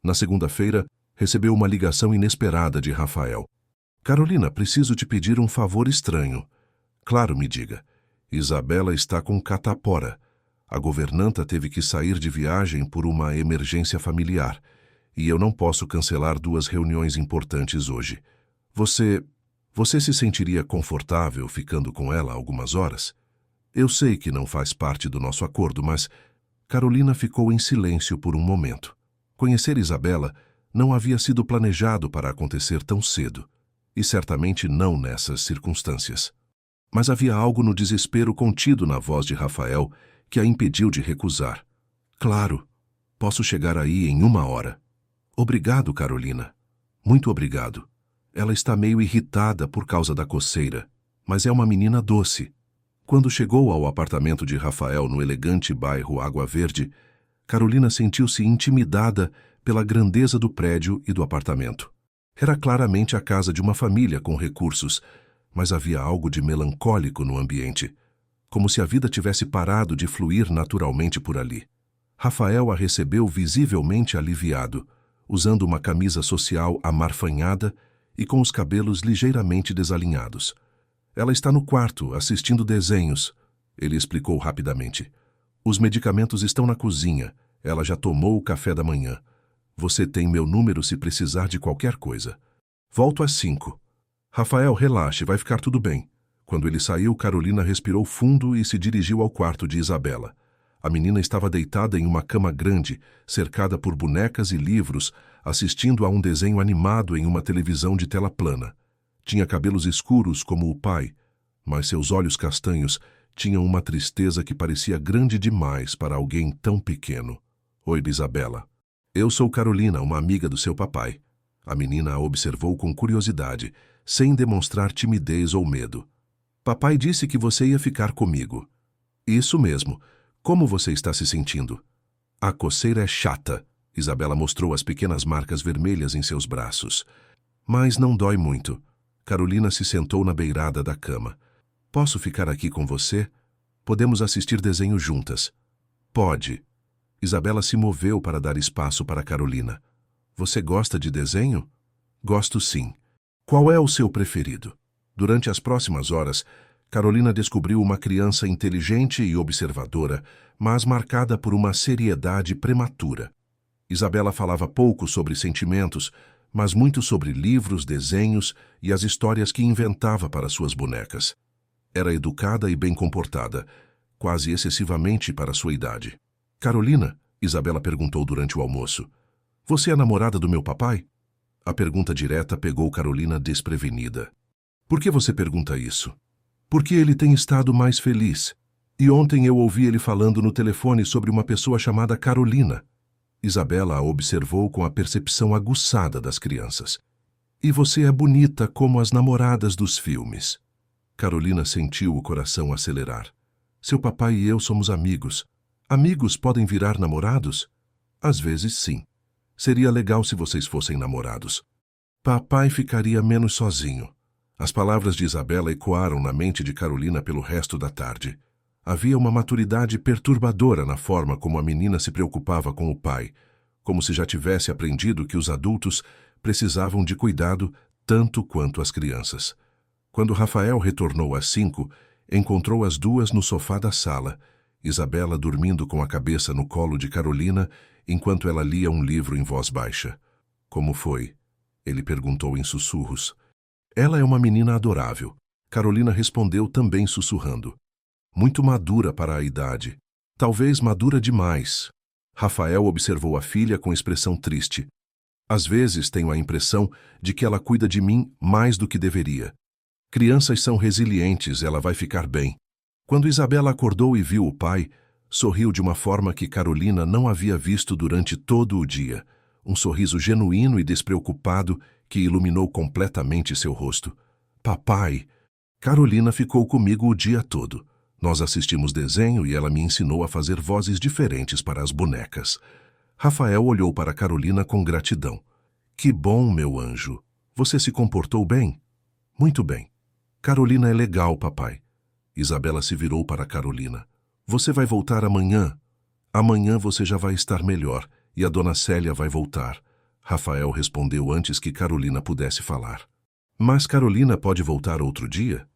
Na segunda-feira, recebeu uma ligação inesperada de Rafael. Carolina, preciso te pedir um favor estranho. Claro, me diga. Isabela está com catapora. A governanta teve que sair de viagem por uma emergência familiar, e eu não posso cancelar 2 reuniões importantes hoje. Você se sentiria confortável ficando com ela algumas horas? Eu sei que não faz parte do nosso acordo, mas... Carolina ficou em silêncio por um momento. Conhecer Isabela não havia sido planejado para acontecer tão cedo, e certamente não nessas circunstâncias. Mas havia algo no desespero contido na voz de Rafael que a impediu de recusar. Claro, posso chegar aí em 1 hora. Obrigado, Carolina. Muito obrigado. Ela está meio irritada por causa da coceira, mas é uma menina doce. Quando chegou ao apartamento de Rafael no elegante bairro Água Verde, Carolina sentiu-se intimidada pela grandeza do prédio e do apartamento. Era claramente a casa de uma família com recursos, mas havia algo de melancólico no ambiente, como se a vida tivesse parado de fluir naturalmente por ali. Rafael a recebeu visivelmente aliviado, usando uma camisa social amarfanhada e com os cabelos ligeiramente desalinhados. Ela está no quarto, assistindo desenhos, ele explicou rapidamente. Os medicamentos estão na cozinha, ela já tomou o café da manhã. Você tem meu número se precisar de qualquer coisa. Volto às 5. Rafael, relaxe, vai ficar tudo bem. Quando ele saiu, Carolina respirou fundo e se dirigiu ao quarto de Isabela. A menina estava deitada em uma cama grande, cercada por bonecas e livros, assistindo a um desenho animado em uma televisão de tela plana. Tinha cabelos escuros como o pai, mas seus olhos castanhos tinham uma tristeza que parecia grande demais para alguém tão pequeno. Oi, Isabela. Eu sou Carolina, uma amiga do seu papai. A menina a observou com curiosidade, sem demonstrar timidez ou medo. Papai disse que você ia ficar comigo. Isso mesmo. Como você está se sentindo? A coceira é chata. Isabela mostrou as pequenas marcas vermelhas em seus braços. Mas não dói muito. Carolina se sentou na beirada da cama. Posso ficar aqui com você? Podemos assistir desenho juntas. Pode. Isabela se moveu para dar espaço para Carolina. Você gosta de desenho? Gosto sim. Qual é o seu preferido? Durante as próximas horas, Carolina descobriu uma criança inteligente e observadora, mas marcada por uma seriedade prematura. Isabela falava pouco sobre sentimentos, mas muito sobre livros, desenhos e as histórias que inventava para suas bonecas. Era educada e bem comportada, quase excessivamente para sua idade. Carolina, Isabela perguntou durante o almoço, você é a namorada do meu papai? A pergunta direta pegou Carolina desprevenida. Por que você pergunta isso? Porque ele tem estado mais feliz. E ontem eu ouvi ele falando no telefone sobre uma pessoa chamada Carolina. Isabela a observou com a percepção aguçada das crianças. E você é bonita como as namoradas dos filmes. Carolina sentiu o coração acelerar. Seu papai e eu somos amigos. Amigos podem virar namorados? Às vezes, sim. Seria legal se vocês fossem namorados. Papai ficaria menos sozinho. As palavras de Isabela ecoaram na mente de Carolina pelo resto da tarde. Havia uma maturidade perturbadora na forma como a menina se preocupava com o pai, como se já tivesse aprendido que os adultos precisavam de cuidado tanto quanto as crianças. Quando Rafael retornou às 5, encontrou as duas no sofá da sala, Isabela dormindo com a cabeça no colo de Carolina, enquanto ela lia um livro em voz baixa. Como foi? Ele perguntou em sussurros. Ela é uma menina adorável. Carolina respondeu também sussurrando. Muito madura para a idade. Talvez madura demais. Rafael observou a filha com expressão triste. Às vezes tenho a impressão de que ela cuida de mim mais do que deveria. Crianças são resilientes, ela vai ficar bem. Quando Isabela acordou e viu o pai, sorriu de uma forma que Carolina não havia visto durante todo o dia. Um sorriso genuíno e despreocupado que iluminou completamente seu rosto. Papai! Carolina ficou comigo o dia todo. Nós assistimos desenho e ela me ensinou a fazer vozes diferentes para as bonecas. Rafael olhou para Carolina com gratidão. Que bom, meu anjo. Você se comportou bem? Muito bem. Carolina é legal, papai. Isabela se virou para Carolina. Você vai voltar amanhã? Amanhã você já vai estar melhor e a dona Célia vai voltar. Rafael respondeu antes que Carolina pudesse falar. Mas Carolina pode voltar outro dia?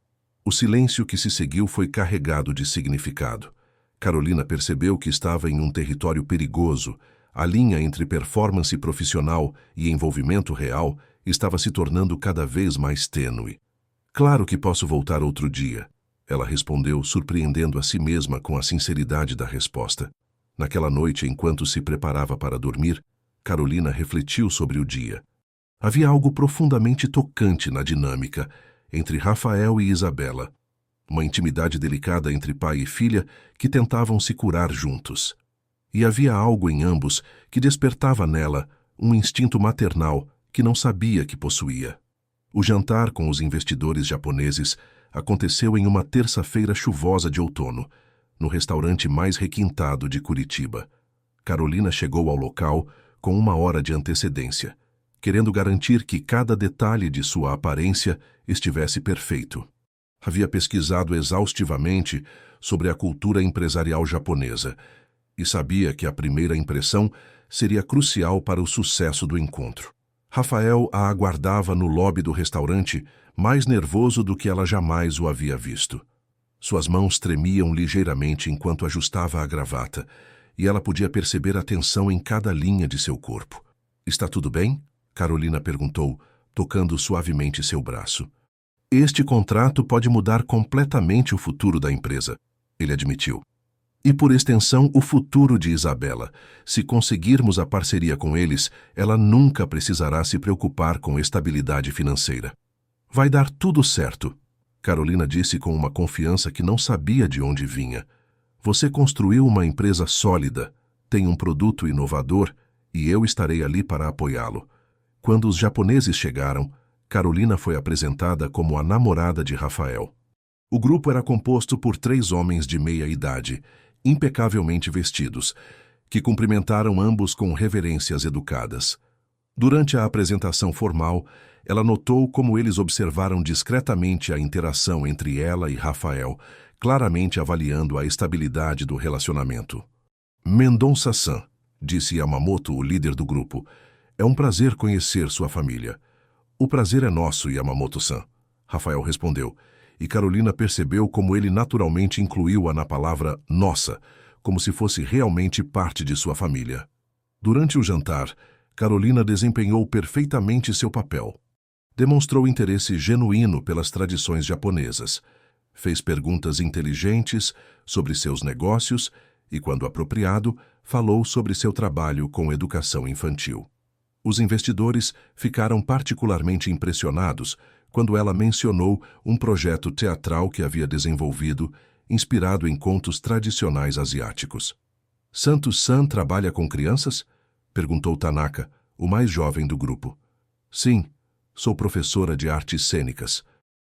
O silêncio que se seguiu foi carregado de significado. Carolina percebeu que estava em um território perigoso. A linha entre performance profissional e envolvimento real estava se tornando cada vez mais tênue. Claro que posso voltar outro dia, ela respondeu, surpreendendo a si mesma com a sinceridade da resposta. Naquela noite, enquanto se preparava para dormir, Carolina refletiu sobre o dia. Havia algo profundamente tocante na dinâmica entre Rafael e Isabela. Uma intimidade delicada entre pai e filha que tentavam se curar juntos. E havia algo em ambos que despertava nela um instinto maternal que não sabia que possuía. O jantar com os investidores japoneses aconteceu em uma terça-feira chuvosa de outono, no restaurante mais requintado de Curitiba. Carolina chegou ao local com 1 hora de antecedência, querendo garantir que cada detalhe de sua aparência estivesse perfeito. Havia pesquisado exaustivamente sobre a cultura empresarial japonesa e sabia que a primeira impressão seria crucial para o sucesso do encontro. Rafael a aguardava no lobby do restaurante, mais nervoso do que ela jamais o havia visto. Suas mãos tremiam ligeiramente enquanto ajustava a gravata, e ela podia perceber a tensão em cada linha de seu corpo. "Está tudo bem?" Carolina perguntou, tocando suavemente seu braço. "Este contrato pode mudar completamente o futuro da empresa", ele admitiu. "E, por extensão, o futuro de Isabela. Se conseguirmos a parceria com eles, ela nunca precisará se preocupar com estabilidade financeira." "Vai dar tudo certo", Carolina disse com uma confiança que não sabia de onde vinha. "Você construiu uma empresa sólida, tem um produto inovador e eu estarei ali para apoiá-lo." Quando os japoneses chegaram, Carolina foi apresentada como a namorada de Rafael. O grupo era composto por 3 homens de meia idade, impecavelmente vestidos, que cumprimentaram ambos com reverências educadas. Durante a apresentação formal, ela notou como eles observaram discretamente a interação entre ela e Rafael, claramente avaliando a estabilidade do relacionamento. "Mendonça-san", disse Yamamoto, o líder do grupo, "é um prazer conhecer sua família." "O prazer é nosso, Yamamoto-san", Rafael respondeu, e Carolina percebeu como ele naturalmente incluiu-a na palavra nossa, como se fosse realmente parte de sua família. Durante o jantar, Carolina desempenhou perfeitamente seu papel. Demonstrou interesse genuíno pelas tradições japonesas, fez perguntas inteligentes sobre seus negócios e, quando apropriado, falou sobre seu trabalho com educação infantil. Os investidores ficaram particularmente impressionados quando ela mencionou um projeto teatral que havia desenvolvido, inspirado em contos tradicionais asiáticos. "Santos-san trabalha com crianças?" perguntou Tanaka, o mais jovem do grupo. "Sim, sou professora de artes cênicas.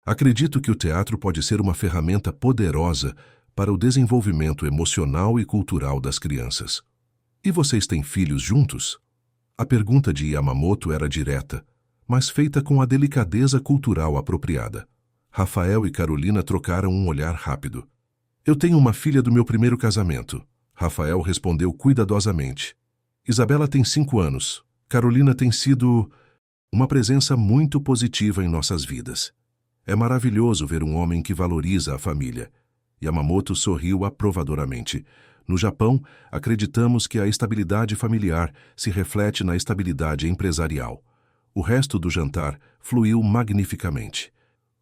Acredito que o teatro pode ser uma ferramenta poderosa para o desenvolvimento emocional e cultural das crianças." "E vocês têm filhos juntos?" A pergunta de Yamamoto era direta, mas feita com a delicadeza cultural apropriada. Rafael e Carolina trocaram um olhar rápido. "Eu tenho uma filha do meu primeiro casamento", Rafael respondeu cuidadosamente. "Isabela tem 5 anos. Carolina tem sido uma presença muito positiva em nossas vidas. É maravilhoso ver um homem que valoriza a família." Yamamoto sorriu aprovadoramente. "No Japão, acreditamos que a estabilidade familiar se reflete na estabilidade empresarial." O resto do jantar fluiu magnificamente.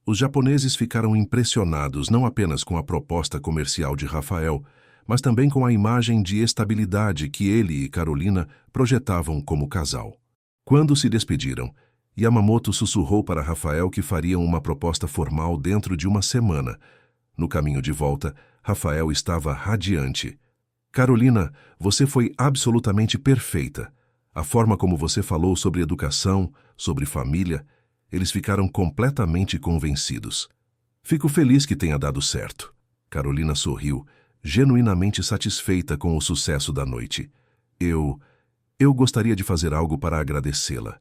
Os japoneses ficaram impressionados não apenas com a proposta comercial de Rafael, mas também com a imagem de estabilidade que ele e Carolina projetavam como casal. Quando se despediram, Yamamoto sussurrou para Rafael que fariam uma proposta formal dentro de uma semana. No caminho de volta, Rafael estava radiante. Carolina, você foi absolutamente perfeita. A forma como você falou sobre educação, sobre família, eles ficaram completamente convencidos. Fico feliz que tenha dado certo. Carolina sorriu, genuinamente satisfeita com o sucesso da noite. Eu gostaria de fazer algo para agradecê-la.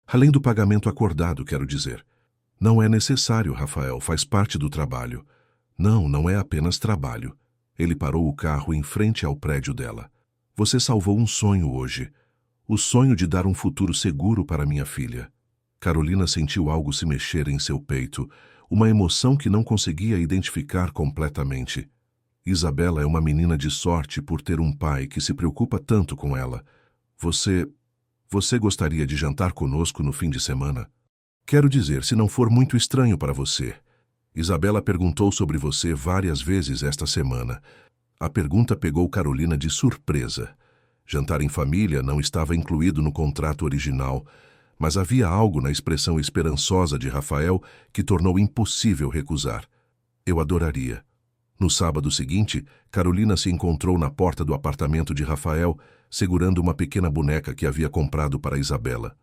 Além do pagamento acordado, quero dizer. Não é necessário, Rafael, faz parte do trabalho. Não é apenas trabalho. Ele parou o carro em frente ao prédio dela. Você salvou um sonho hoje. O sonho de dar um futuro seguro para minha filha. Carolina sentiu algo se mexer em seu peito, uma emoção que não conseguia identificar completamente. Isabela é uma menina de sorte por ter um pai que se preocupa tanto com ela. Você gostaria de jantar conosco no fim de semana? Quero dizer, se não for muito estranho para você. Isabela perguntou sobre você várias vezes esta semana. A pergunta pegou Carolina de surpresa. Jantar em família não estava incluído no contrato original, mas havia algo na expressão esperançosa de Rafael que tornou impossível recusar. Eu adoraria. No sábado seguinte, Carolina se encontrou na porta do apartamento de Rafael, segurando uma pequena boneca que havia comprado para Isabela.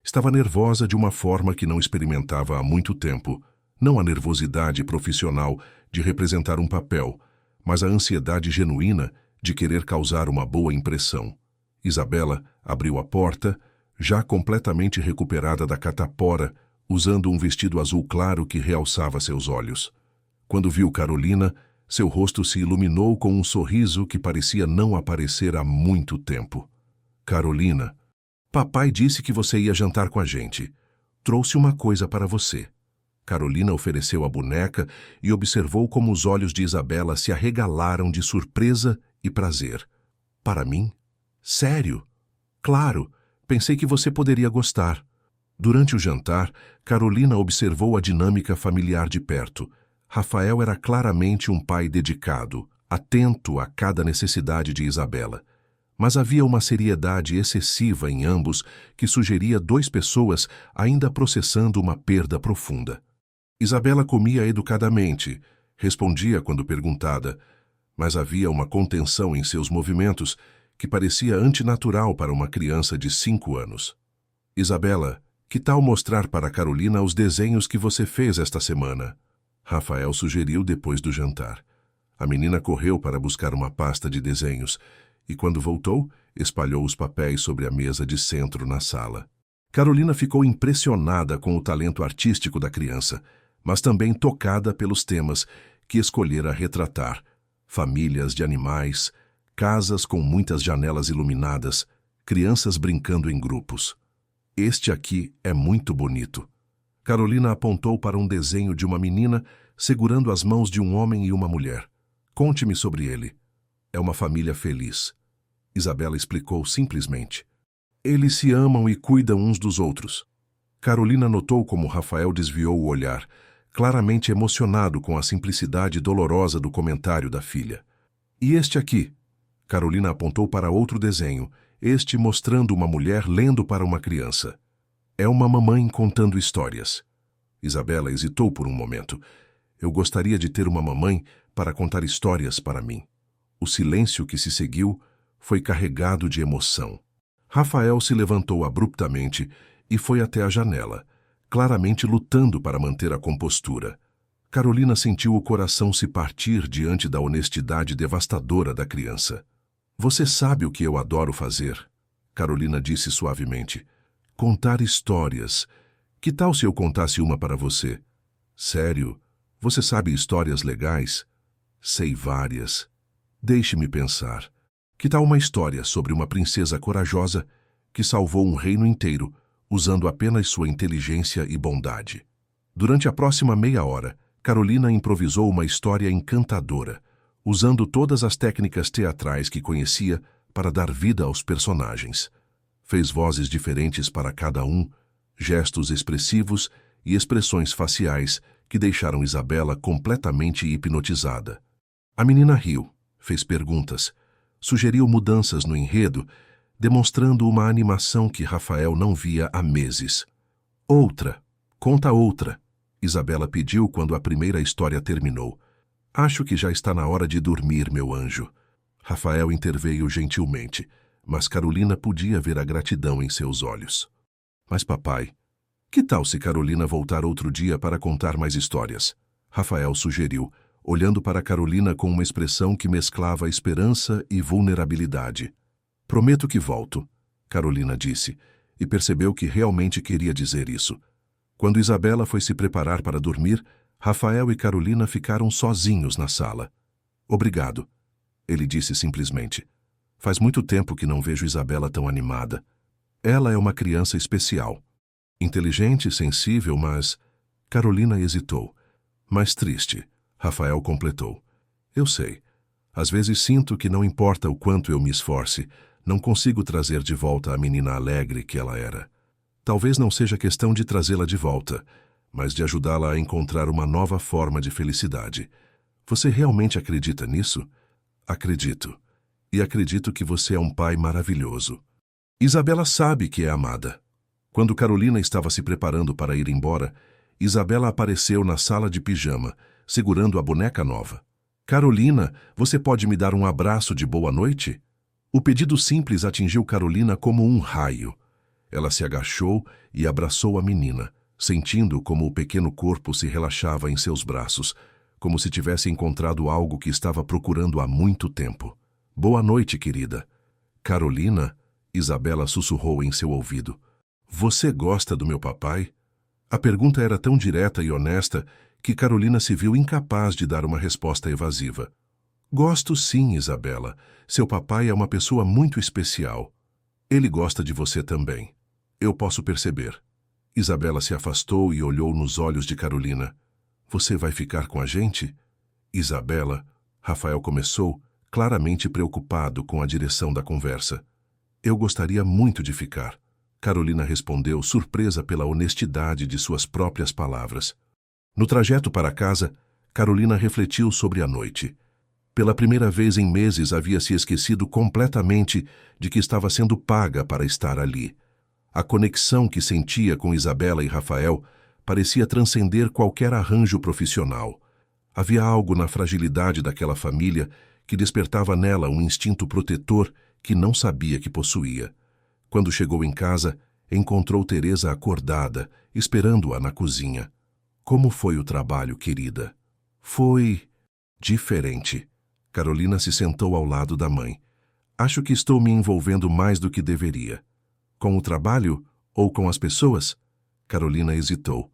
Estava nervosa de uma forma que não experimentava há muito tempo. Não a nervosidade profissional de representar um papel, mas a ansiedade genuína de querer causar uma boa impressão. Isabela abriu a porta, já completamente recuperada da catapora, usando um vestido azul claro que realçava seus olhos. Quando viu Carolina, seu rosto se iluminou com um sorriso que parecia não aparecer há muito tempo. Carolina, papai disse que você ia jantar com a gente. Trouxe uma coisa para você. Carolina ofereceu a boneca e observou como os olhos de Isabela se arregalaram de surpresa e prazer. Para mim? Sério? Claro, pensei que você poderia gostar. Durante o jantar, Carolina observou a dinâmica familiar de perto. Rafael era claramente um pai dedicado, atento a cada necessidade de Isabela. Mas havia uma seriedade excessiva em ambos que sugeria duas pessoas ainda processando uma perda profunda. Isabela comia educadamente, respondia quando perguntada, mas havia uma contenção em seus movimentos que parecia antinatural para uma criança de 5 anos. Isabela, que tal mostrar para Carolina os desenhos que você fez esta semana? Rafael sugeriu depois do jantar. A menina correu para buscar uma pasta de desenhos e, quando voltou, espalhou os papéis sobre a mesa de centro na sala. Carolina ficou impressionada com o talento artístico da criança, mas também tocada pelos temas que escolhera retratar: famílias de animais, casas com muitas janelas iluminadas, crianças brincando em grupos. Este aqui é muito bonito. Carolina apontou para um desenho de uma menina segurando as mãos de um homem e uma mulher. Conte-me sobre ele. É uma família feliz. Isabela explicou simplesmente. Eles se amam e cuidam uns dos outros. Carolina notou como Rafael desviou o olhar, claramente emocionado com a simplicidade dolorosa do comentário da filha. E este aqui? Carolina apontou para outro desenho, este mostrando uma mulher lendo para uma criança. É uma mamãe contando histórias. Isabela hesitou por um momento. Eu gostaria de ter uma mamãe para contar histórias para mim. O silêncio que se seguiu foi carregado de emoção. Rafael se levantou abruptamente e foi até a janela, claramente lutando para manter a compostura. Carolina sentiu o coração se partir diante da honestidade devastadora da criança. Você sabe o que eu adoro fazer? Carolina disse suavemente. Contar histórias. Que tal se eu contasse uma para você? Sério? Você sabe histórias legais? Sei várias. Deixe-me pensar. Que tal uma história sobre uma princesa corajosa que salvou um reino inteiro usando apenas sua inteligência e bondade? Durante a próxima meia hora, Carolina improvisou uma história encantadora, usando todas as técnicas teatrais que conhecia para dar vida aos personagens. Fez vozes diferentes para cada um, gestos expressivos e expressões faciais que deixaram Isabela completamente hipnotizada. A menina riu, fez perguntas, sugeriu mudanças no enredo, demonstrando uma animação que Rafael não via há meses. Outra, conta outra, Isabela pediu quando a primeira história terminou. Acho que já está na hora de dormir, meu anjo. Rafael interveio gentilmente, mas Carolina podia ver a gratidão em seus olhos. Mas papai, que tal se Carolina voltar outro dia para contar mais histórias? Rafael sugeriu, olhando para Carolina com uma expressão que mesclava esperança e vulnerabilidade. Prometo que volto, Carolina disse, e percebeu que realmente queria dizer isso. Quando Isabela foi se preparar para dormir, Rafael e Carolina ficaram sozinhos na sala. Obrigado, ele disse simplesmente. Faz muito tempo que não vejo Isabela tão animada. Ela é uma criança especial. Inteligente, sensível, mas... Carolina hesitou. Mais triste, Rafael completou. Eu sei. Às vezes sinto que não importa o quanto eu me esforce, não consigo trazer de volta a menina alegre que ela era. Talvez não seja questão de trazê-la de volta, mas de ajudá-la a encontrar uma nova forma de felicidade. Você realmente acredita nisso? Acredito. E acredito que você é um pai maravilhoso. Isabela sabe que é amada. Quando Carolina estava se preparando para ir embora, Isabela apareceu na sala de pijama, segurando a boneca nova. Carolina, você pode me dar um abraço de boa noite? O pedido simples atingiu Carolina como um raio. Ela se agachou e abraçou a menina, sentindo como o pequeno corpo se relaxava em seus braços, como se tivesse encontrado algo que estava procurando há muito tempo. Boa noite, querida. Carolina, Isabela sussurrou em seu ouvido. Você gosta do meu papai? A pergunta era tão direta e honesta que Carolina se viu incapaz de dar uma resposta evasiva. Gosto sim, Isabela. Seu papai é uma pessoa muito especial. Ele gosta de você também. Eu posso perceber. Isabela se afastou e olhou nos olhos de Carolina. Você vai ficar com a gente? Isabela, Rafael começou, claramente preocupado com a direção da conversa. Eu gostaria muito de ficar. Carolina respondeu, surpresa pela honestidade de suas próprias palavras. No trajeto para casa, Carolina refletiu sobre a noite. Pela primeira vez em meses havia se esquecido completamente de que estava sendo paga para estar ali. A conexão que sentia com Isabela e Rafael parecia transcender qualquer arranjo profissional. Havia algo na fragilidade daquela família que despertava nela um instinto protetor que não sabia que possuía. Quando chegou em casa, encontrou Teresa acordada, esperando-a na cozinha. Como foi o trabalho, querida? Foi... diferente. Carolina se sentou ao lado da mãe. Acho que estou me envolvendo mais do que deveria. Com o trabalho ou com as pessoas? Carolina hesitou.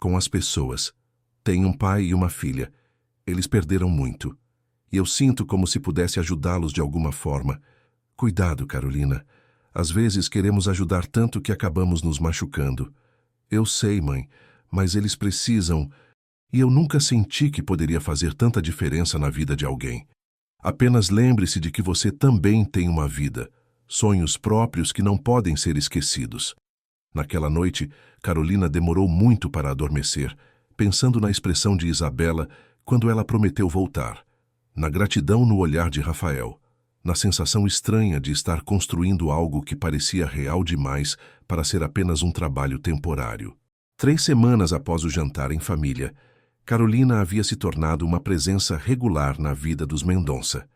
Com as pessoas. Tenho um pai e uma filha. Eles perderam muito. E eu sinto como se pudesse ajudá-los de alguma forma. Cuidado, Carolina. Às vezes queremos ajudar tanto que acabamos nos machucando. Eu sei, mãe, mas eles precisam... E eu nunca senti que poderia fazer tanta diferença na vida de alguém. Apenas lembre-se de que você também tem uma vida, sonhos próprios que não podem ser esquecidos. Naquela noite, Carolina demorou muito para adormecer, pensando na expressão de Isabela quando ela prometeu voltar, na gratidão no olhar de Rafael, na sensação estranha de estar construindo algo que parecia real demais para ser apenas um trabalho temporário. 3 semanas após o jantar em família, Carolina havia se tornado uma presença regular na vida dos Mendonça.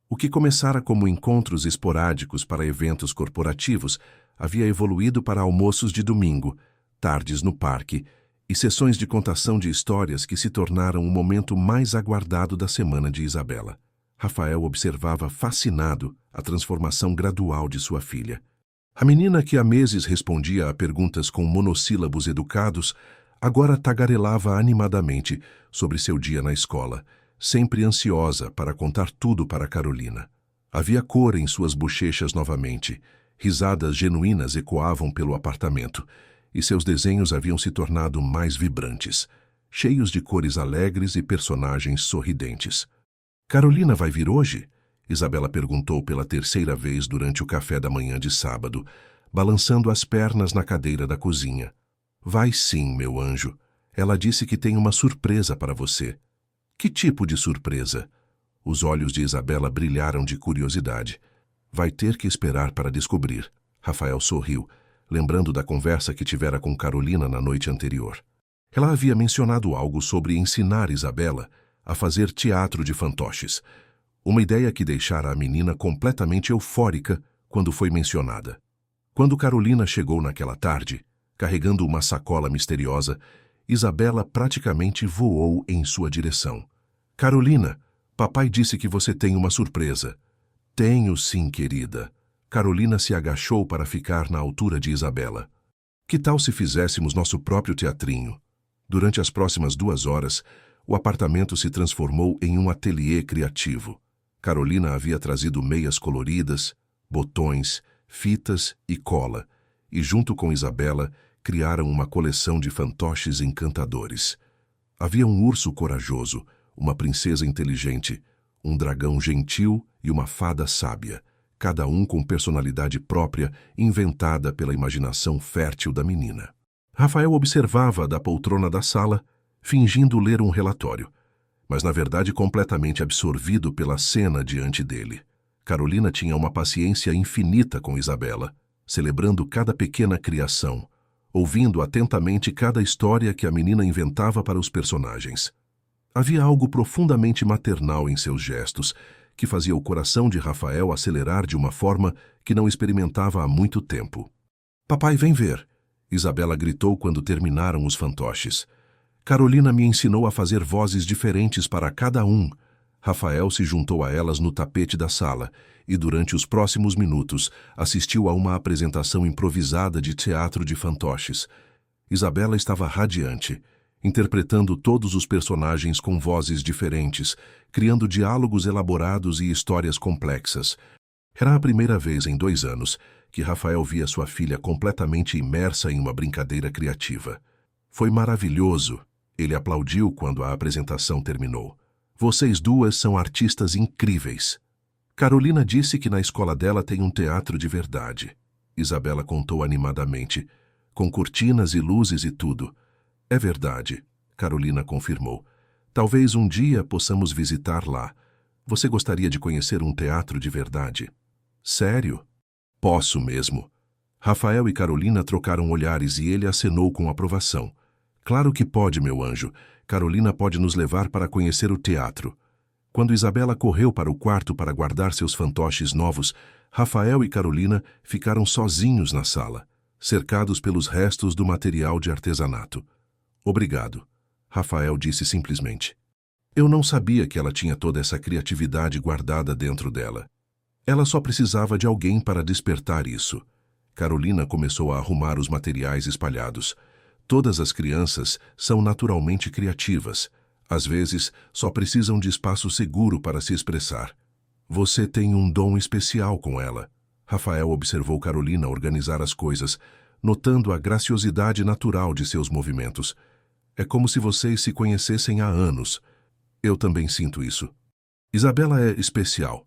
O que começara como encontros esporádicos para eventos corporativos havia evoluído para almoços de domingo, tardes no parque e sessões de contação de histórias que se tornaram o momento mais aguardado da semana de Isabela. Rafael observava fascinado a transformação gradual de sua filha. A menina que há meses respondia a perguntas com monossílabos educados agora tagarelava animadamente sobre seu dia na escola, sempre ansiosa para contar tudo para Carolina. Havia cor em suas bochechas novamente, risadas genuínas ecoavam pelo apartamento, e seus desenhos haviam se tornado mais vibrantes, cheios de cores alegres e personagens sorridentes. Carolina vai vir hoje? Isabela perguntou pela 3ª vez durante o café da manhã de sábado, balançando as pernas na cadeira da cozinha. Vai sim, meu anjo. Ela disse que tem uma surpresa para você. Que tipo de surpresa? Os olhos de Isabela brilharam de curiosidade. Vai ter que esperar para descobrir. Rafael sorriu, lembrando da conversa que tivera com Carolina na noite anterior. Ela havia mencionado algo sobre ensinar Isabela a fazer teatro de fantoches, uma ideia que deixara a menina completamente eufórica quando foi mencionada. Quando Carolina chegou naquela tarde, carregando uma sacola misteriosa, Isabela praticamente voou em sua direção. Carolina, papai disse que você tem uma surpresa. Tenho sim, querida. Carolina se agachou para ficar na altura de Isabela. Que tal se fizéssemos nosso próprio teatrinho? Durante as próximas 2 horas, o apartamento se transformou em um ateliê criativo. Carolina havia trazido meias coloridas, botões, fitas e cola, e junto com Isabela, criaram uma coleção de fantoches encantadores. Havia um urso corajoso, uma princesa inteligente, um dragão gentil e uma fada sábia, cada um com personalidade própria inventada pela imaginação fértil da menina. Rafael observava da poltrona da sala, fingindo ler um relatório, mas na verdade completamente absorvido pela cena diante dele. Carolina tinha uma paciência infinita com Isabela, celebrando cada pequena criação, ouvindo atentamente cada história que a menina inventava para os personagens. Havia algo profundamente maternal em seus gestos, que fazia o coração de Rafael acelerar de uma forma que não experimentava há muito tempo. Papai, vem ver! Isabela gritou quando terminaram os fantoches. Carolina me ensinou a fazer vozes diferentes para cada um. Rafael se juntou a elas no tapete da sala e, durante os próximos minutos, assistiu a uma apresentação improvisada de teatro de fantoches. Isabela estava radiante, interpretando todos os personagens com vozes diferentes, criando diálogos elaborados e histórias complexas. Era a primeira vez em 2 anos que Rafael via sua filha completamente imersa em uma brincadeira criativa. Foi maravilhoso. Ele aplaudiu quando a apresentação terminou. Vocês duas são artistas incríveis. Carolina disse que na escola dela tem um teatro de verdade. Isabela contou animadamente, com cortinas e luzes e tudo. É verdade, Carolina confirmou. Talvez um dia possamos visitar lá. Você gostaria de conhecer um teatro de verdade? Sério? Posso mesmo. Rafael e Carolina trocaram olhares e ele acenou com aprovação. Claro que pode, meu anjo. Carolina pode nos levar para conhecer o teatro. Quando Isabela correu para o quarto para guardar seus fantoches novos, Rafael e Carolina ficaram sozinhos na sala, cercados pelos restos do material de artesanato. Obrigado, Rafael disse simplesmente. Eu não sabia que ela tinha toda essa criatividade guardada dentro dela. Ela só precisava de alguém para despertar isso. Carolina começou a arrumar os materiais espalhados. Todas as crianças são naturalmente criativas. Às vezes, só precisam de espaço seguro para se expressar. Você tem um dom especial com ela. Rafael observou Carolina organizar as coisas, notando a graciosidade natural de seus movimentos. É como se vocês se conhecessem há anos. Eu também sinto isso. Isabela é especial.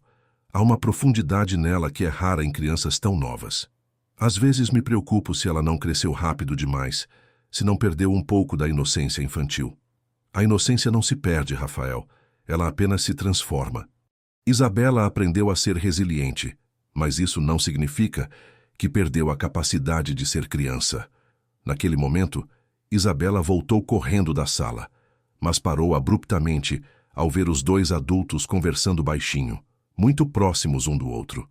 Há uma profundidade nela que é rara em crianças tão novas. Às vezes me preocupo se ela não cresceu rápido demais, se não perdeu um pouco da inocência infantil. A inocência não se perde, Rafael. Ela apenas se transforma. Isabela aprendeu a ser resiliente, mas isso não significa que perdeu a capacidade de ser criança. Naquele momento, Isabela voltou correndo da sala, mas parou abruptamente ao ver os 2 adultos conversando baixinho, muito próximos um do outro.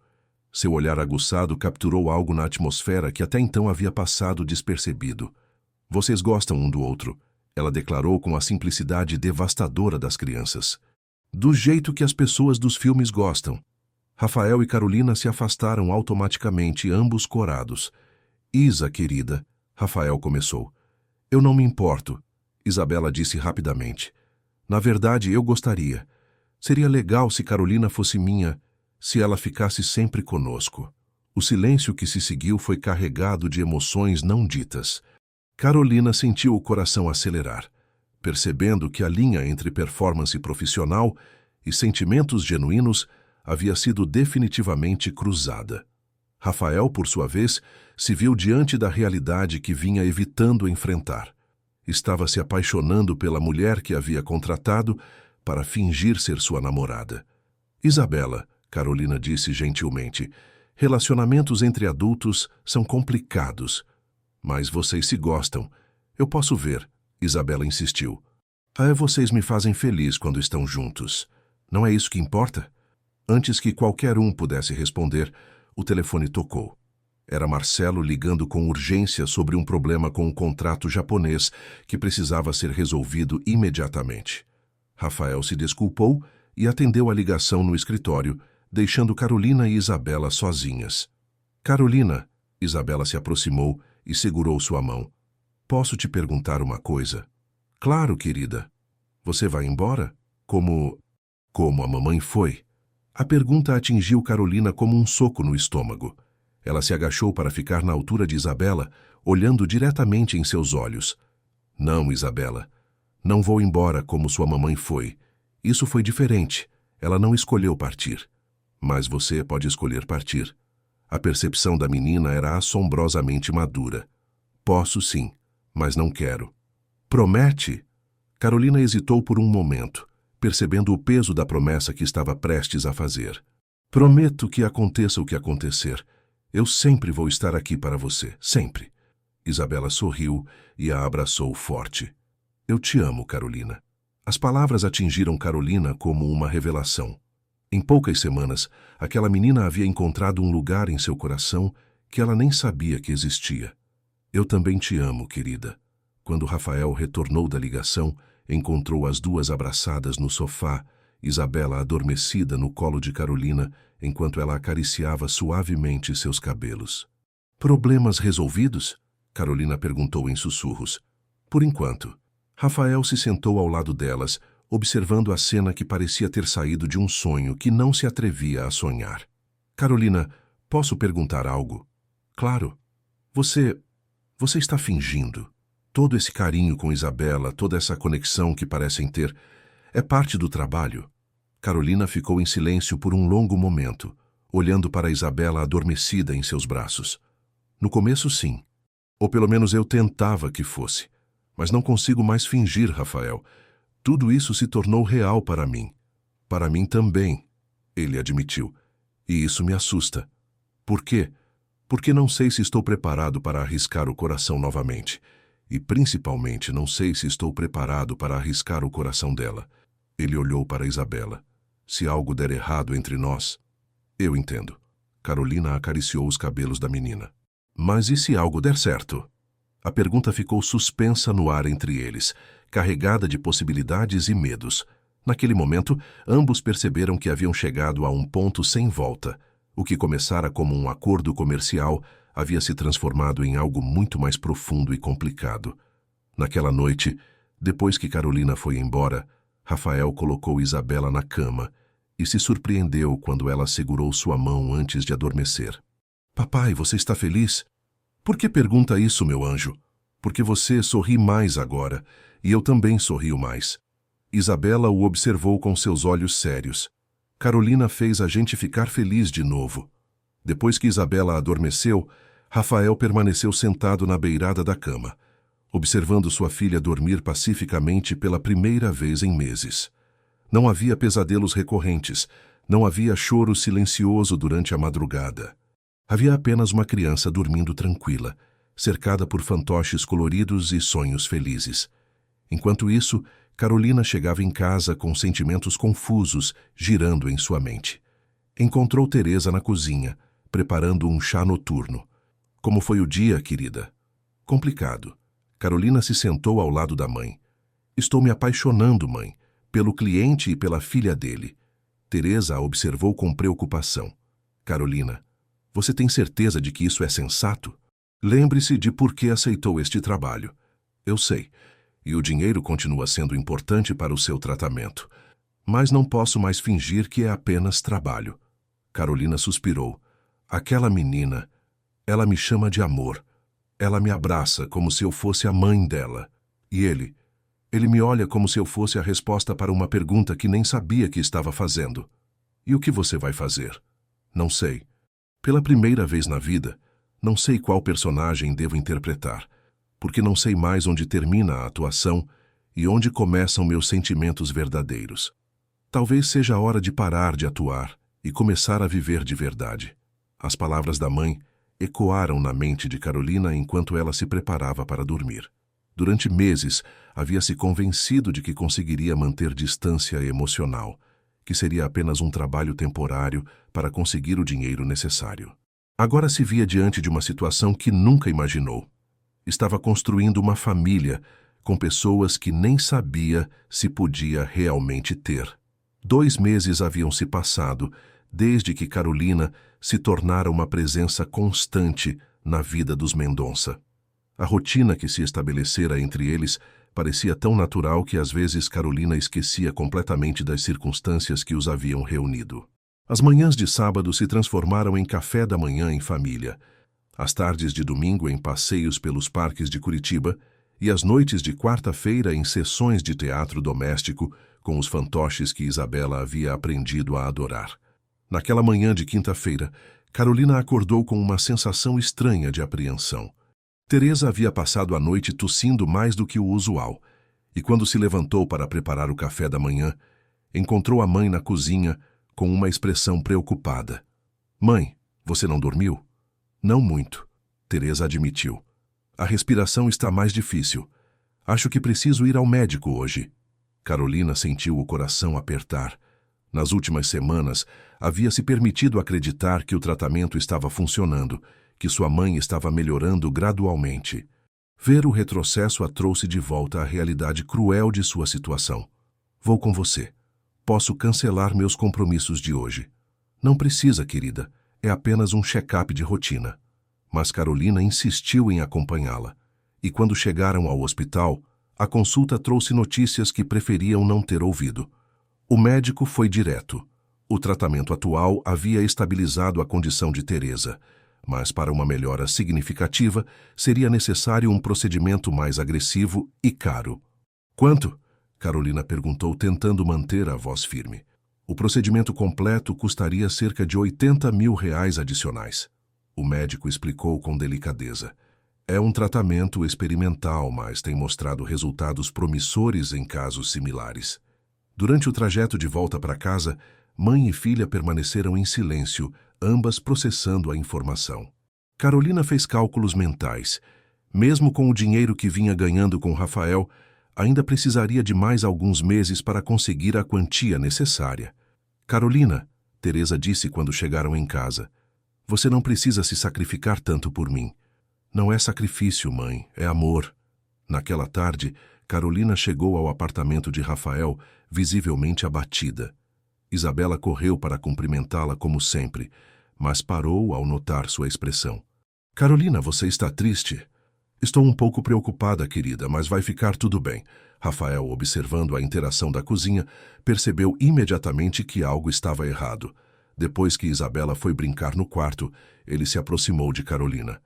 Seu olhar aguçado capturou algo na atmosfera que até então havia passado despercebido. Vocês gostam um do outro, ela declarou com a simplicidade devastadora das crianças. Do jeito que as pessoas dos filmes gostam. Rafael e Carolina se afastaram automaticamente, ambos corados. Isa, querida, Rafael começou. Eu não me importo, Isabela disse rapidamente. Na verdade, eu gostaria. Seria legal se Carolina fosse minha, se ela ficasse sempre conosco. O silêncio que se seguiu foi carregado de emoções não ditas. Carolina sentiu o coração acelerar, percebendo que a linha entre performance profissional e sentimentos genuínos havia sido definitivamente cruzada. Rafael, por sua vez, se viu diante da realidade que vinha evitando enfrentar. Estava se apaixonando pela mulher que havia contratado para fingir ser sua namorada. Isabela, Carolina disse gentilmente, relacionamentos entre adultos são complicados. Mas vocês se gostam. Eu posso ver, Isabela insistiu. Vocês me fazem feliz quando estão juntos. Não é isso que importa? Antes que qualquer um pudesse responder, o telefone tocou. Era Marcelo ligando com urgência sobre um problema com um contrato japonês que precisava ser resolvido imediatamente. Rafael se desculpou e atendeu a ligação no escritório, deixando Carolina e Isabela sozinhas. Carolina, Isabela se aproximou e segurou sua mão. Posso te perguntar uma coisa? Claro, querida. Você vai embora? Como a mamãe foi? A pergunta atingiu Carolina como um soco no estômago. Ela se agachou para ficar na altura de Isabela, olhando diretamente em seus olhos. Não, Isabela. Não vou embora como sua mamãe foi. Isso foi diferente. Ela não escolheu partir. Mas você pode escolher partir. A percepção da menina era assombrosamente madura. Posso sim, mas não quero. Promete? Carolina hesitou por um momento, percebendo o peso da promessa que estava prestes a fazer. Prometo que aconteça o que acontecer. Eu sempre vou estar aqui para você, sempre. Isabela sorriu e a abraçou forte. Eu te amo, Carolina. As palavras atingiram Carolina como uma revelação. Em poucas semanas, aquela menina havia encontrado um lugar em seu coração que ela nem sabia que existia. Eu também te amo, querida. Quando Rafael retornou da ligação, encontrou as duas abraçadas no sofá, Isabela adormecida no colo de Carolina, enquanto ela acariciava suavemente seus cabelos. Problemas resolvidos? Carolina perguntou em sussurros. Por enquanto. Rafael se sentou ao lado delas, observando a cena que parecia ter saído de um sonho que não se atrevia a sonhar. Carolina, posso perguntar algo? Claro. Você está fingindo. Todo esse carinho com Isabela, toda essa conexão que parecem ter, é parte do trabalho. Carolina ficou em silêncio por um longo momento, olhando para Isabela adormecida em seus braços. No começo, sim. Ou pelo menos eu tentava que fosse. Mas não consigo mais fingir, Rafael. Tudo isso se tornou real para mim. Para mim também, ele admitiu. E isso me assusta. Por quê? Porque não sei se estou preparado para arriscar o coração novamente. E principalmente não sei se estou preparado para arriscar o coração dela. Ele olhou para Isabela. Se algo der errado entre nós... Eu entendo. Carolina acariciou os cabelos da menina. Mas e se algo der certo? A pergunta ficou suspensa no ar entre eles, carregada de possibilidades e medos. Naquele momento, ambos perceberam que haviam chegado a um ponto sem volta. O que começara como um acordo comercial havia se transformado em algo muito mais profundo e complicado. Naquela noite, depois que Carolina foi embora, Rafael colocou Isabela na cama e se surpreendeu quando ela segurou sua mão antes de adormecer. Papai, você está feliz? Por que pergunta isso, meu anjo? Porque você sorri mais agora, e eu também sorrio mais. Isabela o observou com seus olhos sérios. Carolina fez a gente ficar feliz de novo. Depois que Isabela adormeceu, Rafael permaneceu sentado na beirada da cama, observando sua filha dormir pacificamente pela primeira vez em meses. Não havia pesadelos recorrentes, não havia choro silencioso durante a madrugada. Havia apenas uma criança dormindo tranquila, cercada por fantoches coloridos e sonhos felizes. Enquanto isso, Carolina chegava em casa com sentimentos confusos girando em sua mente. Encontrou Teresa na cozinha, preparando um chá noturno. Como foi o dia, querida? Complicado. Carolina se sentou ao lado da mãe. Estou me apaixonando, mãe, pelo cliente e pela filha dele. Teresa a observou com preocupação. Carolina, você tem certeza de que isso é sensato? Lembre-se de por que aceitou este trabalho. Eu sei, e o dinheiro continua sendo importante para o seu tratamento. Mas não posso mais fingir que é apenas trabalho. Carolina suspirou. Aquela menina, ela me chama de amor. Ela me abraça como se eu fosse a mãe dela. E ele me olha como se eu fosse a resposta para uma pergunta que nem sabia que estava fazendo. E o que você vai fazer? Não sei. Pela primeira vez na vida, não sei qual personagem devo interpretar. porque não sei mais onde termina a atuação e onde começam meus sentimentos verdadeiros. Talvez seja a hora de parar de atuar e começar a viver de verdade. As palavras da mãe ecoaram na mente de Carolina enquanto ela se preparava para dormir. Durante meses, havia se convencido de que conseguiria manter distância emocional, que seria apenas um trabalho temporário para conseguir o dinheiro necessário. Agora se via diante de uma situação que nunca imaginou. Estava construindo uma família com pessoas que nem sabia se podia realmente ter. 2 meses haviam se passado desde que Carolina se tornara uma presença constante na vida dos Mendonça. A rotina que se estabelecera entre eles parecia tão natural que às vezes Carolina esquecia completamente das circunstâncias que os haviam reunido. As manhãs de sábado se transformaram em café da manhã em família, as tardes de domingo em passeios pelos parques de Curitiba e as noites de quarta-feira em sessões de teatro doméstico com os fantoches que Isabela havia aprendido a adorar. Naquela manhã de quinta-feira, Carolina acordou com uma sensação estranha de apreensão. Teresa havia passado a noite tossindo mais do que o usual, e quando se levantou para preparar o café da manhã, encontrou a mãe na cozinha com uma expressão preocupada. "Mãe, você não dormiu?" "Não muito", Teresa admitiu. "A respiração está mais difícil. Acho que preciso ir ao médico hoje." Carolina sentiu o coração apertar. Nas últimas semanas, havia se permitido acreditar que o tratamento estava funcionando, que sua mãe estava melhorando gradualmente. Ver o retrocesso a trouxe de volta à realidade cruel de sua situação. "Vou com você. Posso cancelar meus compromissos de hoje." "Não precisa, querida. É apenas um check-up de rotina." Mas Carolina insistiu em acompanhá-la. E quando chegaram ao hospital, a consulta trouxe notícias que preferiam não ter ouvido. O médico foi direto. O tratamento atual havia estabilizado a condição de Teresa, mas para uma melhora significativa, seria necessário um procedimento mais agressivo e caro. "Quanto?" Carolina perguntou, tentando manter a voz firme. "O procedimento completo custaria cerca de R$80 mil adicionais." O médico explicou com delicadeza. "É um tratamento experimental, mas tem mostrado resultados promissores em casos similares." Durante o trajeto de volta para casa, mãe e filha permaneceram em silêncio, ambas processando a informação. Carolina fez cálculos mentais. Mesmo com o dinheiro que vinha ganhando com Rafael, ainda precisaria de mais alguns meses para conseguir a quantia necessária. "Carolina", Teresa disse quando chegaram em casa, "você não precisa se sacrificar tanto por mim." "Não é sacrifício, mãe, é amor." Naquela tarde, Carolina chegou ao apartamento de Rafael, visivelmente abatida. Isabela correu para cumprimentá-la como sempre, mas parou ao notar sua expressão. "Carolina, você está triste?" "Estou um pouco preocupada, querida, mas vai ficar tudo bem." Rafael, observando a interação da cozinha, percebeu imediatamente que algo estava errado. Depois que Isabela foi brincar no quarto, ele se aproximou de Carolina.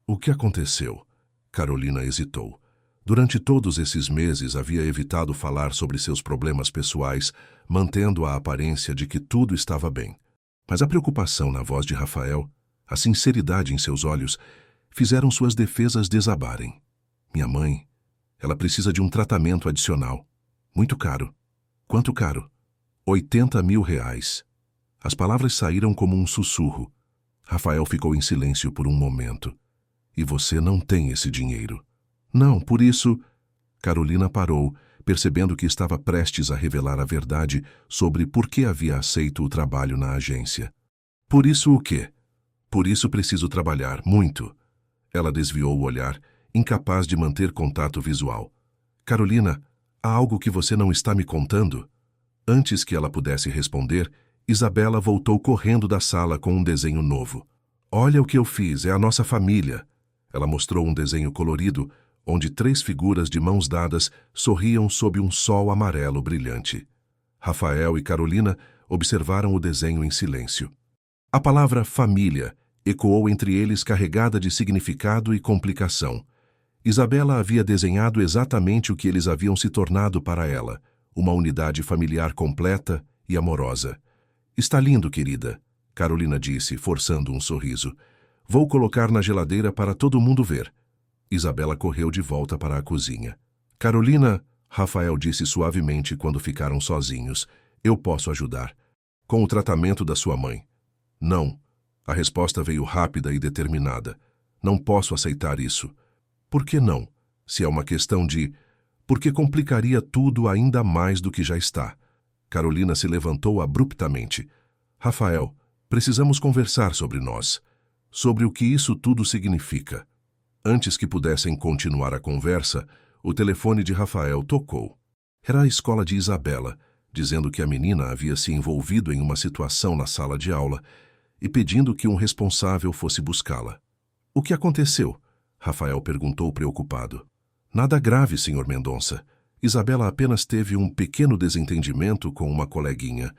"O que aconteceu?" Carolina hesitou. Durante todos esses meses havia evitado falar sobre seus problemas pessoais, mantendo a aparência de que tudo estava bem. Mas a preocupação na voz de Rafael, a sinceridade em seus olhos, fizeram suas defesas desabarem. "Minha mãe, ela precisa de um tratamento adicional. Muito caro." "Quanto caro?" R$80 mil. As palavras saíram como um sussurro. Rafael ficou em silêncio por um momento. "E você não tem esse dinheiro." "Não, por isso..." Carolina parou, percebendo que estava prestes a revelar a verdade sobre por que havia aceito o trabalho na agência. "Por isso o quê?" "Por isso preciso trabalhar, muito." Ela desviou o olhar, incapaz de manter contato visual. "Carolina, há algo que você não está me contando?" Antes que ela pudesse responder, Isabela voltou correndo da sala com um desenho novo. "Olha o que eu fiz, é a nossa família." Ela mostrou um desenho colorido, onde 3 figuras de mãos dadas sorriam sob um sol amarelo brilhante. Rafael e Carolina observaram o desenho em silêncio. A palavra família ecoou entre eles carregada de significado e complicação. Isabela havia desenhado exatamente o que eles haviam se tornado para ela, uma unidade familiar completa e amorosa. "Está lindo, querida", Carolina disse, forçando um sorriso. "Vou colocar na geladeira para todo mundo ver." Isabela correu de volta para a cozinha. Carolina, Rafael disse suavemente quando ficaram sozinhos, eu posso ajudar. Com o tratamento da sua mãe. Não. A resposta veio rápida e determinada. Não posso aceitar isso. Por que não? Se é uma questão de... Porque complicaria tudo ainda mais do que já está. Carolina se levantou abruptamente. Rafael, precisamos conversar sobre nós. Sobre o que isso tudo significa. Antes que pudessem continuar a conversa, o telefone de Rafael tocou. Era a escola de Isabela, dizendo que a menina havia se envolvido em uma situação na sala de aula e pedindo que um responsável fosse buscá-la. O que aconteceu? Rafael perguntou preocupado. Nada grave, Sr. Mendonça. Isabela apenas teve um pequeno desentendimento com uma coleguinha,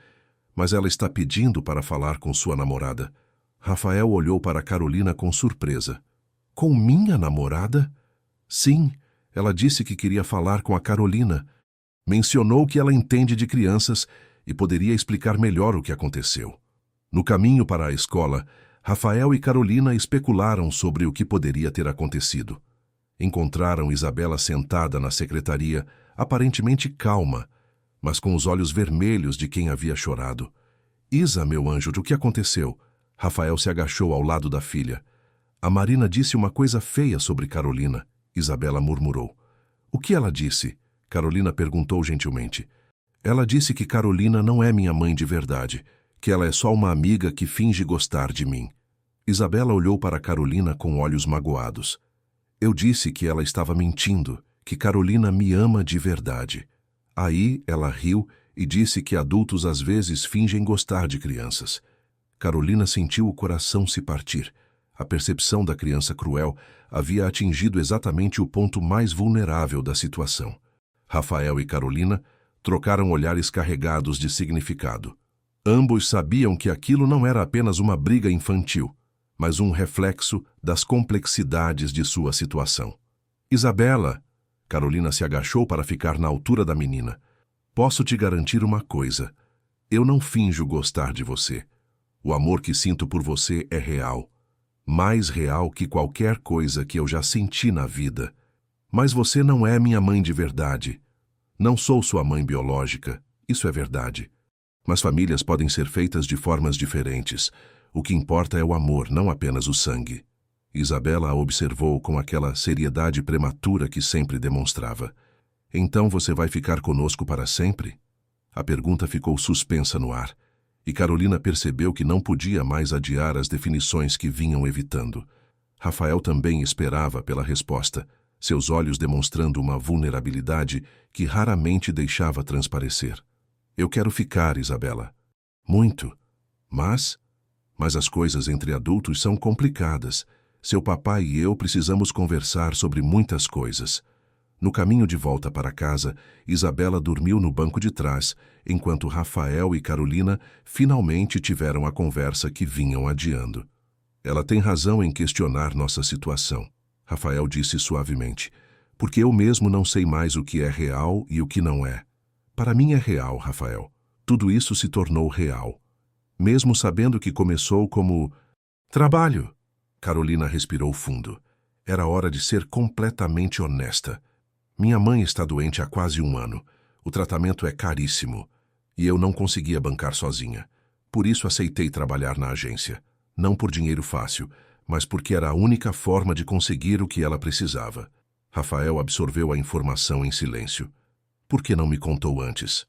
mas ela está pedindo para falar com sua namorada. Rafael olhou para Carolina com surpresa. Com minha namorada? Sim, ela disse que queria falar com a Carolina. Mencionou que ela entende de crianças e poderia explicar melhor o que aconteceu. No caminho para a escola, Rafael e Carolina especularam sobre o que poderia ter acontecido. Encontraram Isabela sentada na secretaria, aparentemente calma, mas com os olhos vermelhos de quem havia chorado. Isa, meu anjo, o que aconteceu? Rafael se agachou ao lado da filha. A Marina disse uma coisa feia sobre Carolina, Isabela murmurou. O que ela disse? Carolina perguntou gentilmente. Ela disse que Carolina não é minha mãe de verdade, que ela é só uma amiga que finge gostar de mim. Isabela olhou para Carolina com olhos magoados. Eu disse que ela estava mentindo, que Carolina me ama de verdade. Aí ela riu e disse que adultos às vezes fingem gostar de crianças. Carolina sentiu o coração se partir. A percepção da criança cruel havia atingido exatamente o ponto mais vulnerável da situação. Rafael e Carolina trocaram olhares carregados de significado. Ambos sabiam que aquilo não era apenas uma briga infantil, mas um reflexo das complexidades de sua situação. Isabela, Carolina se agachou para ficar na altura da menina. Posso te garantir uma coisa. Eu não finjo gostar de você. O amor que sinto por você é real. Mais real que qualquer coisa que eu já senti na vida. Mas você não é minha mãe de verdade. Não sou sua mãe biológica, isso é verdade. Mas famílias podem ser feitas de formas diferentes. O que importa é o amor, não apenas o sangue. Isabela a observou com aquela seriedade prematura que sempre demonstrava. Então você vai ficar conosco para sempre? A pergunta ficou suspensa no ar, e Carolina percebeu que não podia mais adiar as definições que vinham evitando. Rafael também esperava pela resposta, seus olhos demonstrando uma vulnerabilidade que raramente deixava transparecer. Eu quero ficar, Isabela. Muito. Mas as coisas entre adultos são complicadas. Seu papai e eu precisamos conversar sobre muitas coisas. No caminho de volta para casa, Isabela dormiu no banco de trás, enquanto Rafael e Carolina finalmente tiveram a conversa que vinham adiando. Ela tem razão em questionar nossa situação, Rafael disse suavemente, porque eu mesmo não sei mais o que é real e o que não é. Para mim é real, Rafael. Tudo isso se tornou real. Mesmo sabendo que começou como trabalho. Carolina respirou fundo. Era hora de ser completamente honesta. Minha mãe está doente há quase 1 ano. O tratamento é caríssimo. E eu não conseguia bancar sozinha. Por isso aceitei trabalhar na agência. Não por dinheiro fácil, mas porque era a única forma de conseguir o que ela precisava. Rafael absorveu a informação em silêncio. Por que não me contou antes?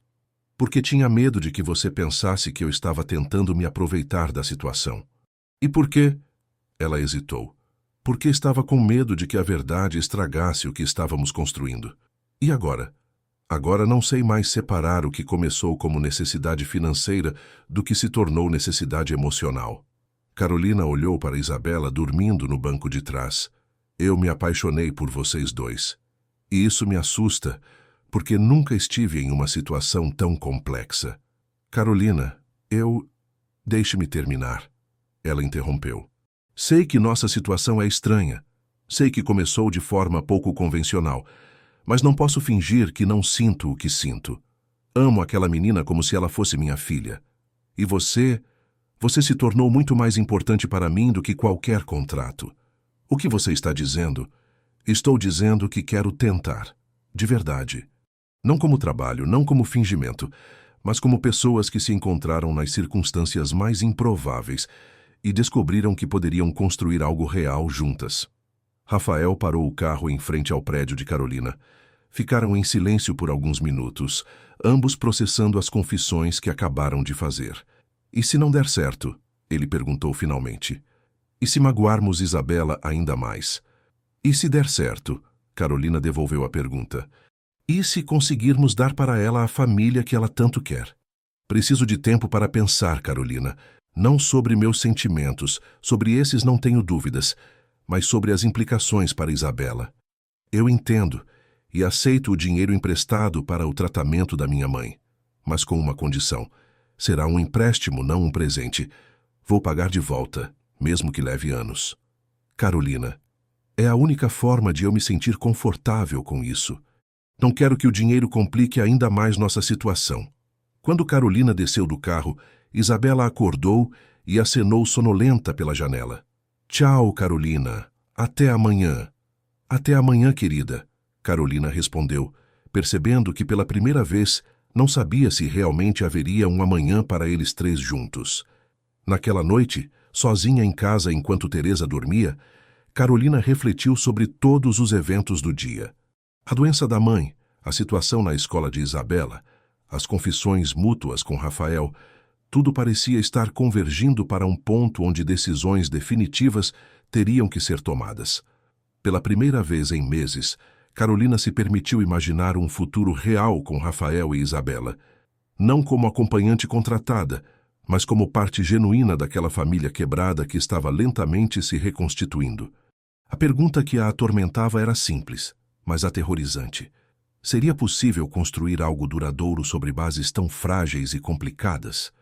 Porque tinha medo de que você pensasse que eu estava tentando me aproveitar da situação. E por quê? Ela hesitou. Porque estava com medo de que a verdade estragasse o que estávamos construindo. E agora? Agora não sei mais separar o que começou como necessidade financeira do que se tornou necessidade emocional. Carolina olhou para Isabela dormindo no banco de trás. Eu me apaixonei por vocês dois. E isso me assusta, porque nunca estive em uma situação tão complexa. Carolina, Deixe-me terminar. Ela interrompeu. Sei que nossa situação é estranha. Sei que começou de forma pouco convencional, mas não posso fingir que não sinto o que sinto. Amo aquela menina como se ela fosse minha filha. E você se tornou muito mais importante para mim do que qualquer contrato. O que você está dizendo? Estou dizendo que quero tentar. De verdade. Não como trabalho, não como fingimento, mas como pessoas que se encontraram nas circunstâncias mais improváveis e descobriram que poderiam construir algo real juntas. Rafael parou o carro em frente ao prédio de Carolina. Ficaram em silêncio por alguns minutos, ambos processando as confissões que acabaram de fazer. E se não der certo? Ele perguntou finalmente. E se magoarmos Isabela ainda mais? E se der certo? Carolina devolveu a pergunta. E se conseguirmos dar para ela a família que ela tanto quer? Preciso de tempo para pensar, Carolina. Não sobre meus sentimentos, sobre esses não tenho dúvidas, mas sobre as implicações para Isabela. Eu entendo e aceito o dinheiro emprestado para o tratamento da minha mãe, mas com uma condição. Será um empréstimo, não um presente. Vou pagar de volta, mesmo que leve anos. Carolina, é a única forma de eu me sentir confortável com isso. Não quero que o dinheiro complique ainda mais nossa situação. Quando Carolina desceu do carro, Isabela acordou e acenou sonolenta pela janela. Tchau, Carolina. Até amanhã. Até amanhã, querida, Carolina respondeu, percebendo que pela primeira vez não sabia se realmente haveria um amanhã para eles três juntos. Naquela noite, sozinha em casa enquanto Teresa dormia, Carolina refletiu sobre todos os eventos do dia. A doença da mãe, a situação na escola de Isabela, as confissões mútuas com Rafael, tudo parecia estar convergindo para um ponto onde decisões definitivas teriam que ser tomadas. Pela primeira vez em meses, Carolina se permitiu imaginar um futuro real com Rafael e Isabela, não como acompanhante contratada, mas como parte genuína daquela família quebrada que estava lentamente se reconstituindo. A pergunta que a atormentava era simples, mas aterrorizante. Seria possível construir algo duradouro sobre bases tão frágeis e complicadas?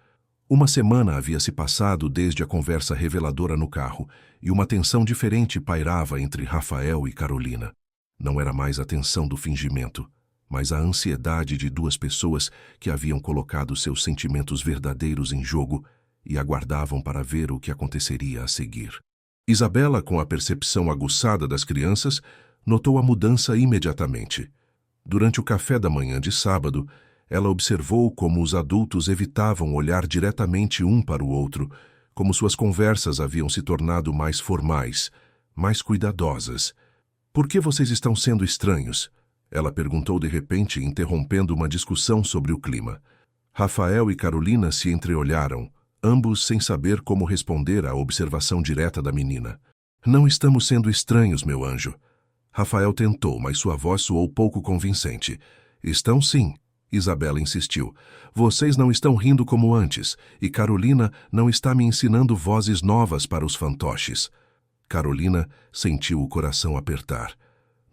Uma semana havia se passado desde a conversa reveladora no carro, e uma tensão diferente pairava entre Rafael e Carolina. Não era mais a tensão do fingimento, mas a ansiedade de duas pessoas que haviam colocado seus sentimentos verdadeiros em jogo e aguardavam para ver o que aconteceria a seguir. Isabela, com a percepção aguçada das crianças, notou a mudança imediatamente. Durante o café da manhã de sábado, ela observou como os adultos evitavam olhar diretamente um para o outro, como suas conversas haviam se tornado mais formais, mais cuidadosas. Por que vocês estão sendo estranhos? Ela perguntou de repente, interrompendo uma discussão sobre o clima. Rafael e Carolina se entreolharam, ambos sem saber como responder à observação direta da menina. Não estamos sendo estranhos, meu anjo. Rafael tentou, mas sua voz soou pouco convincente. Estão sim, Isabela insistiu. Vocês não estão rindo como antes, e Carolina não está me ensinando vozes novas para os fantoches. Carolina sentiu o coração apertar.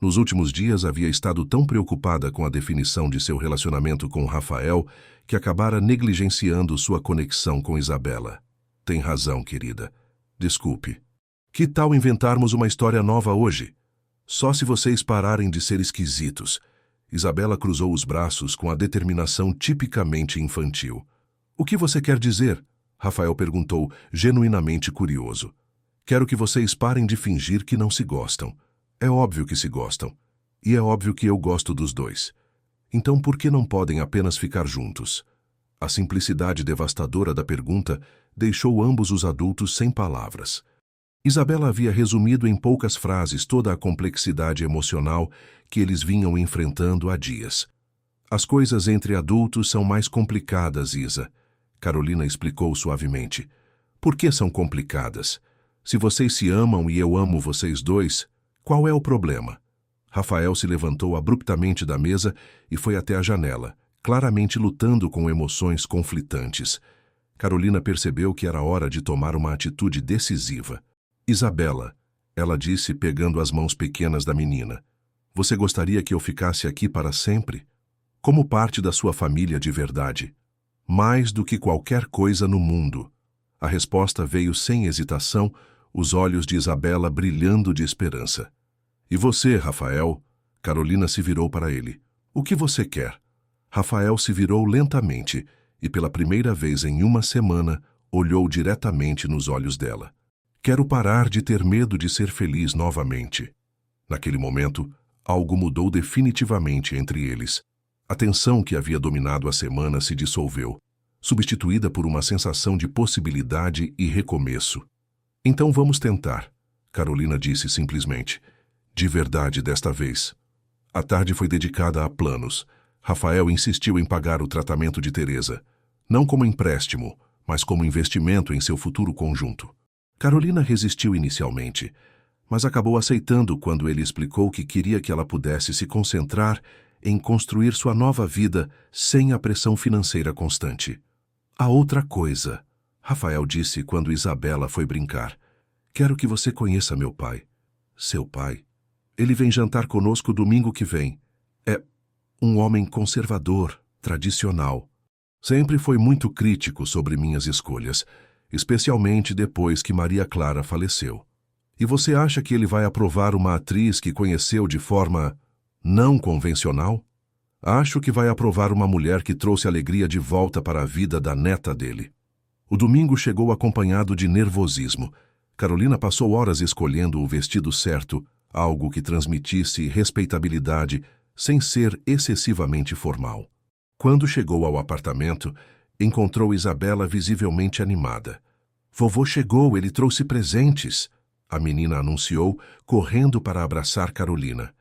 Nos últimos dias havia estado tão preocupada com a definição de seu relacionamento com Rafael que acabara negligenciando sua conexão com Isabela. Tem razão, querida. Desculpe. Que tal inventarmos uma história nova hoje? Só se vocês pararem de ser esquisitos. Isabela cruzou os braços com a determinação tipicamente infantil. O que você quer dizer? Rafael perguntou, genuinamente curioso. Quero que vocês parem de fingir que não se gostam. É óbvio que se gostam. E é óbvio que eu gosto dos dois. Então por que não podem apenas ficar juntos? A simplicidade devastadora da pergunta deixou ambos os adultos sem palavras. Isabela havia resumido em poucas frases toda a complexidade emocional que eles vinham enfrentando há dias. As coisas entre adultos são mais complicadas, Isa. Carolina explicou suavemente. Por que são complicadas? Se vocês se amam e eu amo vocês dois, qual é o problema? Rafael se levantou abruptamente da mesa e foi até a janela, claramente lutando com emoções conflitantes. Carolina percebeu que era hora de tomar uma atitude decisiva. Isabela, ela disse pegando as mãos pequenas da menina, você gostaria que eu ficasse aqui para sempre? Como parte da sua família de verdade? Mais do que qualquer coisa no mundo. A resposta veio sem hesitação, os olhos de Isabela brilhando de esperança. E você, Rafael? Carolina se virou para ele. O que você quer? Rafael se virou lentamente e pela primeira vez em uma semana olhou diretamente nos olhos dela. Quero parar de ter medo de ser feliz novamente. Naquele momento, algo mudou definitivamente entre eles. A tensão que havia dominado a semana se dissolveu, substituída por uma sensação de possibilidade e recomeço. Então vamos tentar, Carolina disse simplesmente. De verdade desta vez. A tarde foi dedicada a planos. Rafael insistiu em pagar o tratamento de Teresa, não como empréstimo, mas como investimento em seu futuro conjunto. Carolina resistiu inicialmente, mas acabou aceitando quando ele explicou que queria que ela pudesse se concentrar em construir sua nova vida sem a pressão financeira constante. A outra coisa, Rafael disse quando Isabela foi brincar. Quero que você conheça meu pai. Seu pai? Ele vem jantar conosco domingo que vem. É um homem conservador, tradicional. Sempre foi muito crítico sobre minhas escolhas, especialmente depois que Maria Clara faleceu. E você acha que ele vai aprovar uma atriz que conheceu de forma não convencional? Acho que vai aprovar uma mulher que trouxe alegria de volta para a vida da neta dele. O domingo chegou acompanhado de nervosismo. Carolina passou horas escolhendo o vestido certo, algo que transmitisse respeitabilidade sem ser excessivamente formal. Quando chegou ao apartamento, encontrou Isabela visivelmente animada. Vovô chegou, ele trouxe presentes, a menina anunciou, correndo para abraçar Carolina.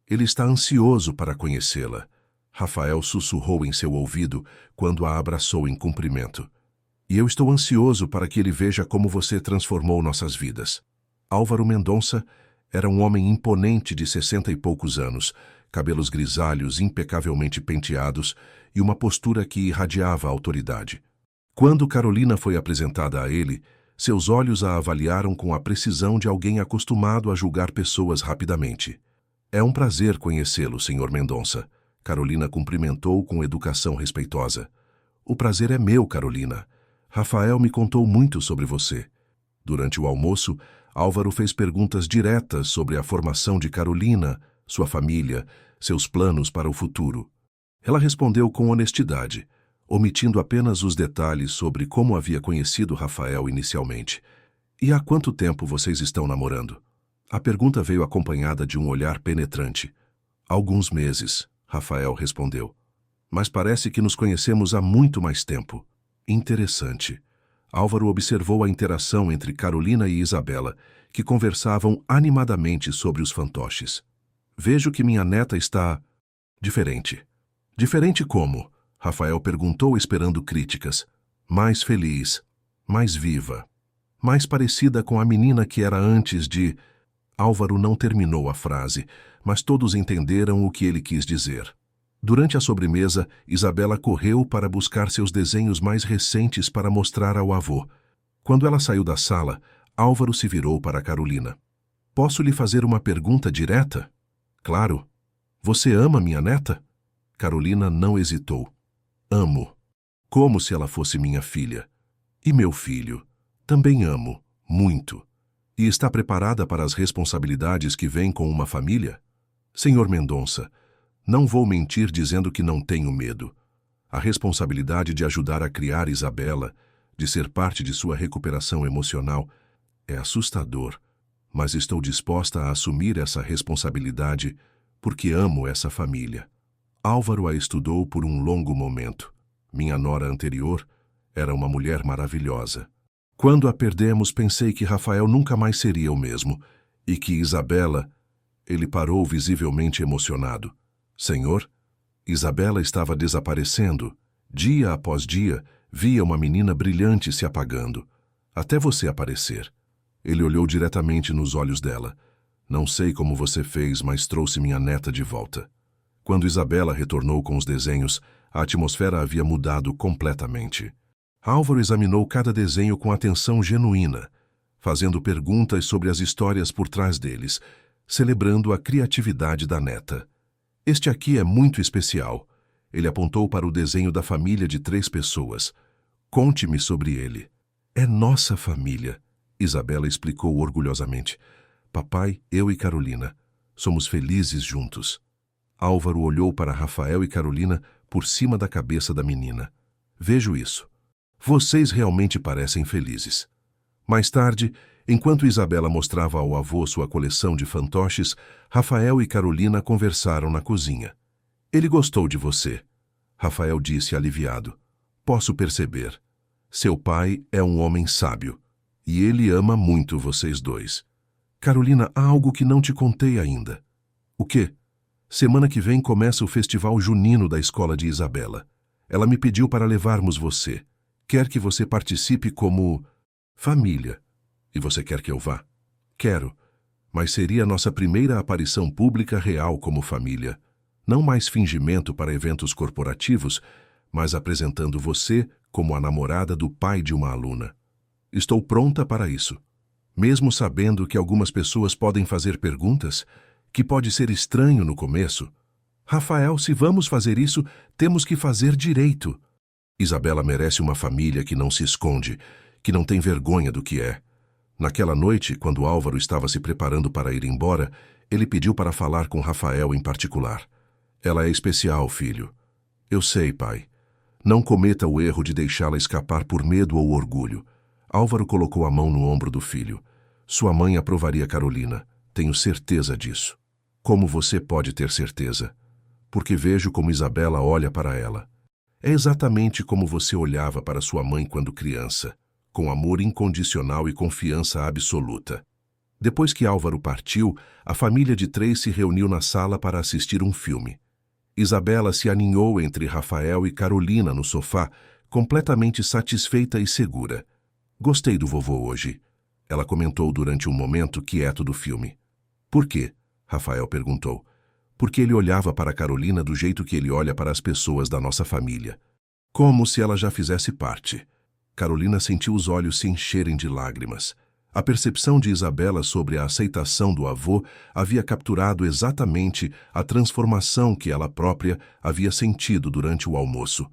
Ele está ansioso para conhecê-la. Rafael sussurrou em seu ouvido quando a abraçou em cumprimento. E eu estou ansioso para que ele veja como você transformou nossas vidas. Álvaro Mendonça era um homem imponente de 60 e poucos anos, cabelos grisalhos impecavelmente penteados e uma postura que irradiava autoridade. Quando Carolina foi apresentada a ele, seus olhos a avaliaram com a precisão de alguém acostumado a julgar pessoas rapidamente. É um prazer conhecê-lo, Sr. Mendonça. Carolina cumprimentou com educação respeitosa. O prazer é meu, Carolina. Rafael me contou muito sobre você. Durante o almoço, Álvaro fez perguntas diretas sobre a formação de Carolina, sua família, seus planos para o futuro. Ela respondeu com honestidade, omitindo apenas os detalhes sobre como havia conhecido Rafael inicialmente. E há quanto tempo vocês estão namorando? A pergunta veio acompanhada de um olhar penetrante. Alguns meses, Rafael respondeu. Mas parece que nos conhecemos há muito mais tempo. Interessante. Álvaro observou a interação entre Carolina e Isabela, que conversavam animadamente sobre os fantoches. Vejo que minha neta está diferente. Diferente como? Rafael perguntou esperando críticas. Mais feliz, mais viva, mais parecida com a menina que era antes de... Álvaro não terminou a frase, mas todos entenderam o que ele quis dizer. Durante a sobremesa, Isabela correu para buscar seus desenhos mais recentes para mostrar ao avô. Quando ela saiu da sala, Álvaro se virou para Carolina. Posso lhe fazer uma pergunta direta? Claro. Você ama minha neta? Carolina não hesitou. Amo. Como se ela fosse minha filha. E meu filho. Também amo. Muito. E está preparada para as responsabilidades que vêm com uma família? Senhor Mendonça, não vou mentir dizendo que não tenho medo. A responsabilidade de ajudar a criar Isabela, de ser parte de sua recuperação emocional, é assustador, mas estou disposta a assumir essa responsabilidade porque amo essa família. Álvaro a estudou por um longo momento. Minha nora anterior era uma mulher maravilhosa. Quando a perdemos, pensei que Rafael nunca mais seria o mesmo, e que Isabela... Ele parou visivelmente emocionado. Senhor, Isabela estava desaparecendo. Dia após dia, via uma menina brilhante se apagando, até você aparecer. Ele olhou diretamente nos olhos dela. Não sei como você fez, mas trouxe minha neta de volta. Quando Isabela retornou com os desenhos, a atmosfera havia mudado completamente. Álvaro examinou cada desenho com atenção genuína, fazendo perguntas sobre as histórias por trás deles, celebrando a criatividade da neta. Este aqui é muito especial. Ele apontou para o desenho da família de 3 pessoas. Conte-me sobre ele. É nossa família, Isabela explicou orgulhosamente. Papai, eu e Carolina. Somos felizes juntos. Álvaro olhou para Rafael e Carolina por cima da cabeça da menina. Vejo isso. Vocês realmente parecem felizes. Mais tarde, Enquanto Isabela mostrava ao avô sua coleção de fantoches, Rafael e Carolina conversaram na cozinha. Ele gostou de você, Rafael disse aliviado. Posso perceber. Seu pai é um homem sábio, e ele ama muito vocês dois. Carolina, há algo que não te contei ainda. O quê? Semana que vem começa o festival junino da escola de Isabela. Ela me pediu para levarmos você. Quer que você participe como família. E você quer que eu vá? Quero. Mas seria nossa primeira aparição pública real como família. Não mais fingimento para eventos corporativos, mas apresentando você como a namorada do pai de uma aluna. Estou pronta para isso. Mesmo sabendo que algumas pessoas podem fazer perguntas, que pode ser estranho no começo. Rafael, se vamos fazer isso, temos que fazer direito. Isabela merece uma família que não se esconde, que não tem vergonha do que é. Naquela noite, quando Álvaro estava se preparando para ir embora, ele pediu para falar com Rafael em particular. Ela é especial, filho. Eu sei, pai. Não cometa o erro de deixá-la escapar por medo ou orgulho. Álvaro colocou a mão no ombro do filho. Sua mãe aprovaria Carolina. Tenho certeza disso. Como você pode ter certeza? Porque vejo como Isabela olha para ela. É exatamente como você olhava para sua mãe quando criança, com amor incondicional e confiança absoluta. Depois que Álvaro partiu, a família de três se reuniu na sala para assistir um filme. Isabela se aninhou entre Rafael e Carolina no sofá, completamente satisfeita e segura. Gostei do vovô hoje, ela comentou durante um momento quieto do filme. Por quê? Rafael perguntou. Porque ele olhava para Carolina do jeito que ele olha para as pessoas da nossa família. Como se ela já fizesse parte. Carolina sentiu os olhos se encherem de lágrimas. A percepção de Isabela sobre a aceitação do avô havia capturado exatamente a transformação que ela própria havia sentido durante o almoço.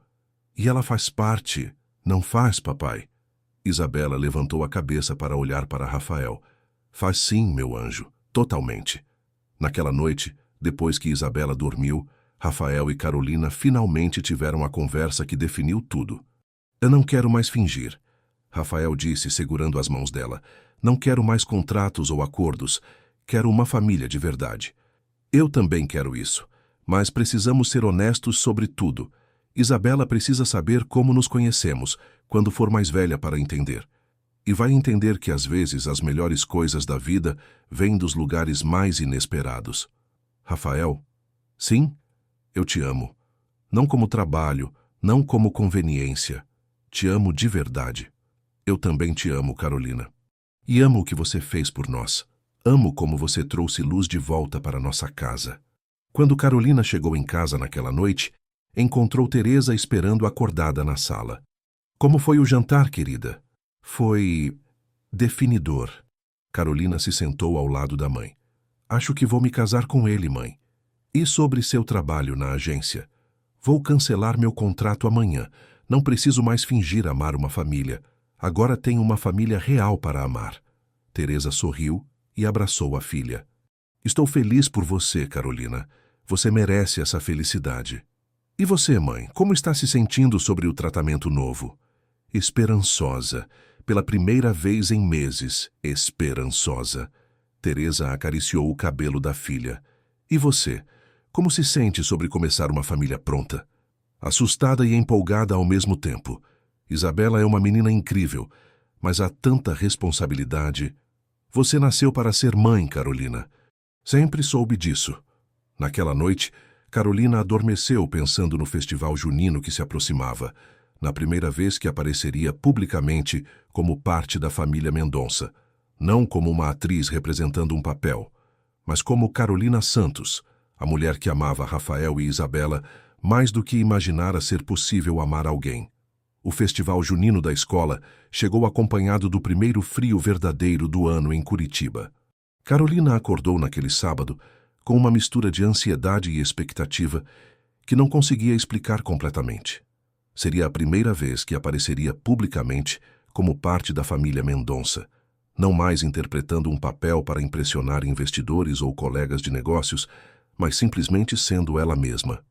E ela faz parte, não faz, papai? Isabela levantou a cabeça para olhar para Rafael. Faz sim, meu anjo, totalmente. Naquela noite, depois que Isabela dormiu, Rafael e Carolina finalmente tiveram a conversa que definiu tudo. Eu não quero mais fingir, Rafael disse segurando as mãos dela. Não quero mais contratos ou acordos. Quero uma família de verdade. Eu também quero isso, mas precisamos ser honestos sobre tudo. Isabela precisa saber como nos conhecemos, quando for mais velha para entender. E vai entender que às vezes as melhores coisas da vida vêm dos lugares mais inesperados. Rafael, sim, eu te amo. Não como trabalho, não como conveniência. Te amo de verdade. Eu também te amo, Carolina. E amo o que você fez por nós. Amo como você trouxe luz de volta para nossa casa. Quando Carolina chegou em casa naquela noite, encontrou Teresa esperando acordada na sala. Como foi o jantar, querida? Foi definidor. Carolina se sentou ao lado da mãe. Acho que vou me casar com ele, mãe. E sobre seu trabalho na agência? Vou cancelar meu contrato amanhã. Não preciso mais fingir amar uma família. Agora tenho uma família real para amar. Teresa sorriu e abraçou a filha. Estou feliz por você, Carolina. Você merece essa felicidade. E você, mãe, como está se sentindo sobre o tratamento novo? Esperançosa. Pela primeira vez em meses, esperançosa. Teresa acariciou o cabelo da filha. E você? Como se sente sobre começar uma família pronta? Assustada e empolgada ao mesmo tempo. Isabela é uma menina incrível, mas há tanta responsabilidade. Você nasceu para ser mãe, Carolina. Sempre soube disso. Naquela noite, Carolina adormeceu pensando no festival junino que se aproximava, na primeira vez que apareceria publicamente como parte da família Mendonça, não como uma atriz representando um papel, mas como Carolina Santos, a mulher que amava Rafael e Isabela mais do que imaginara ser possível amar alguém. O festival junino da escola chegou acompanhado do primeiro frio verdadeiro do ano em Curitiba. Carolina acordou naquele sábado com uma mistura de ansiedade e expectativa que não conseguia explicar completamente. Seria a primeira vez que apareceria publicamente como parte da família Mendonça, não mais interpretando um papel para impressionar investidores ou colegas de negócios, mas simplesmente sendo ela mesma,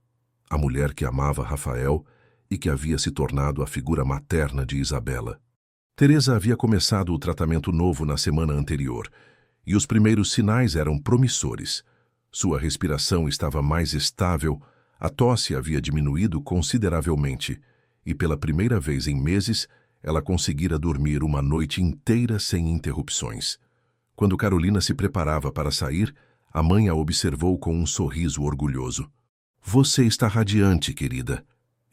a mulher que amava Rafael e que havia se tornado a figura materna de Isabela. Teresa havia começado o tratamento novo na semana anterior, e os primeiros sinais eram promissores. Sua respiração estava mais estável, a tosse havia diminuído consideravelmente, e pela primeira vez em meses, ela conseguira dormir uma noite inteira sem interrupções. Quando Carolina se preparava para sair, a mãe a observou com um sorriso orgulhoso. Você está radiante, querida.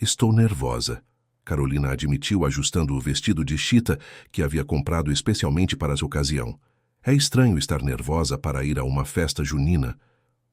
Estou nervosa. Carolina admitiu ajustando o vestido de chita que havia comprado especialmente para essa ocasião. É estranho estar nervosa para ir a uma festa junina.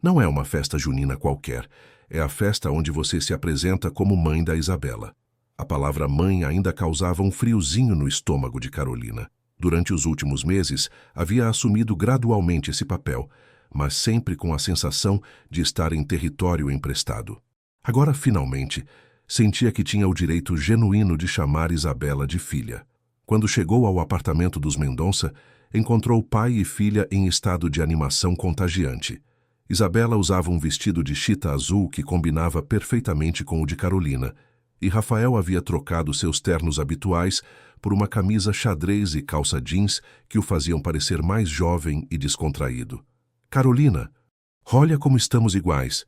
Não é uma festa junina qualquer. É a festa onde você se apresenta como mãe da Isabela. A palavra mãe ainda causava um friozinho no estômago de Carolina. Durante os últimos meses, havia assumido gradualmente esse papel, mas sempre com a sensação de estar em território emprestado. Agora, finalmente, sentia que tinha o direito genuíno de chamar Isabela de filha. Quando chegou ao apartamento dos Mendonça, encontrou pai e filha em estado de animação contagiante. Isabela usava um vestido de chita azul que combinava perfeitamente com o de Carolina, e Rafael havia trocado seus ternos habituais por uma camisa xadrez e calça jeans que o faziam parecer mais jovem e descontraído. Carolina, olha como estamos iguais.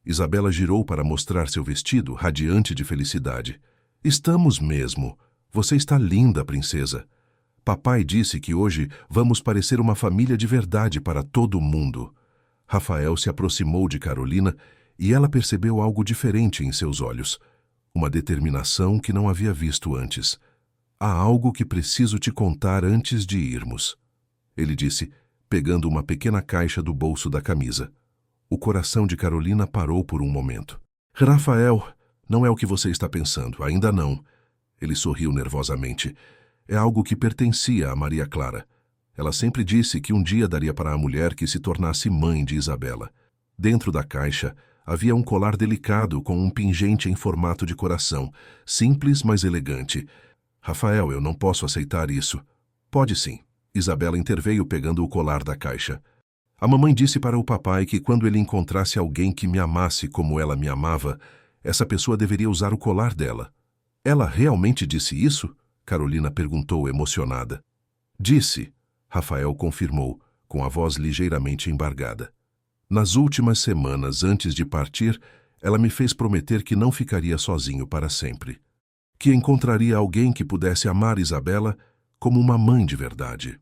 Isabela girou para mostrar seu vestido, radiante de felicidade. Estamos mesmo. Você está linda, princesa. Papai disse que hoje vamos parecer uma família de verdade para todo mundo. Rafael se aproximou de Carolina e ela percebeu algo diferente em seus olhos. Uma determinação que não havia visto antes. Há algo que preciso te contar antes de irmos. Ele disse, pegando uma pequena caixa do bolso da camisa. O coração de Carolina parou por um momento. Rafael, não é o que você está pensando, ainda não. Ele sorriu nervosamente. É algo que pertencia a Maria Clara. Ela sempre disse que um dia daria para a mulher que se tornasse mãe de Isabela. Dentro da caixa havia um colar delicado com um pingente em formato de coração, simples, mas elegante. Rafael, eu não posso aceitar isso. Pode sim. Isabela interveio pegando o colar da caixa. A mamãe disse para o papai que quando ele encontrasse alguém que me amasse como ela me amava, essa pessoa deveria usar o colar dela. Ela realmente disse isso? Carolina perguntou emocionada. Disse, Rafael confirmou, com a voz ligeiramente embargada. Nas últimas semanas antes de partir, ela me fez prometer que não ficaria sozinho para sempre. Que encontraria alguém que pudesse amar Isabela como uma mãe de verdade.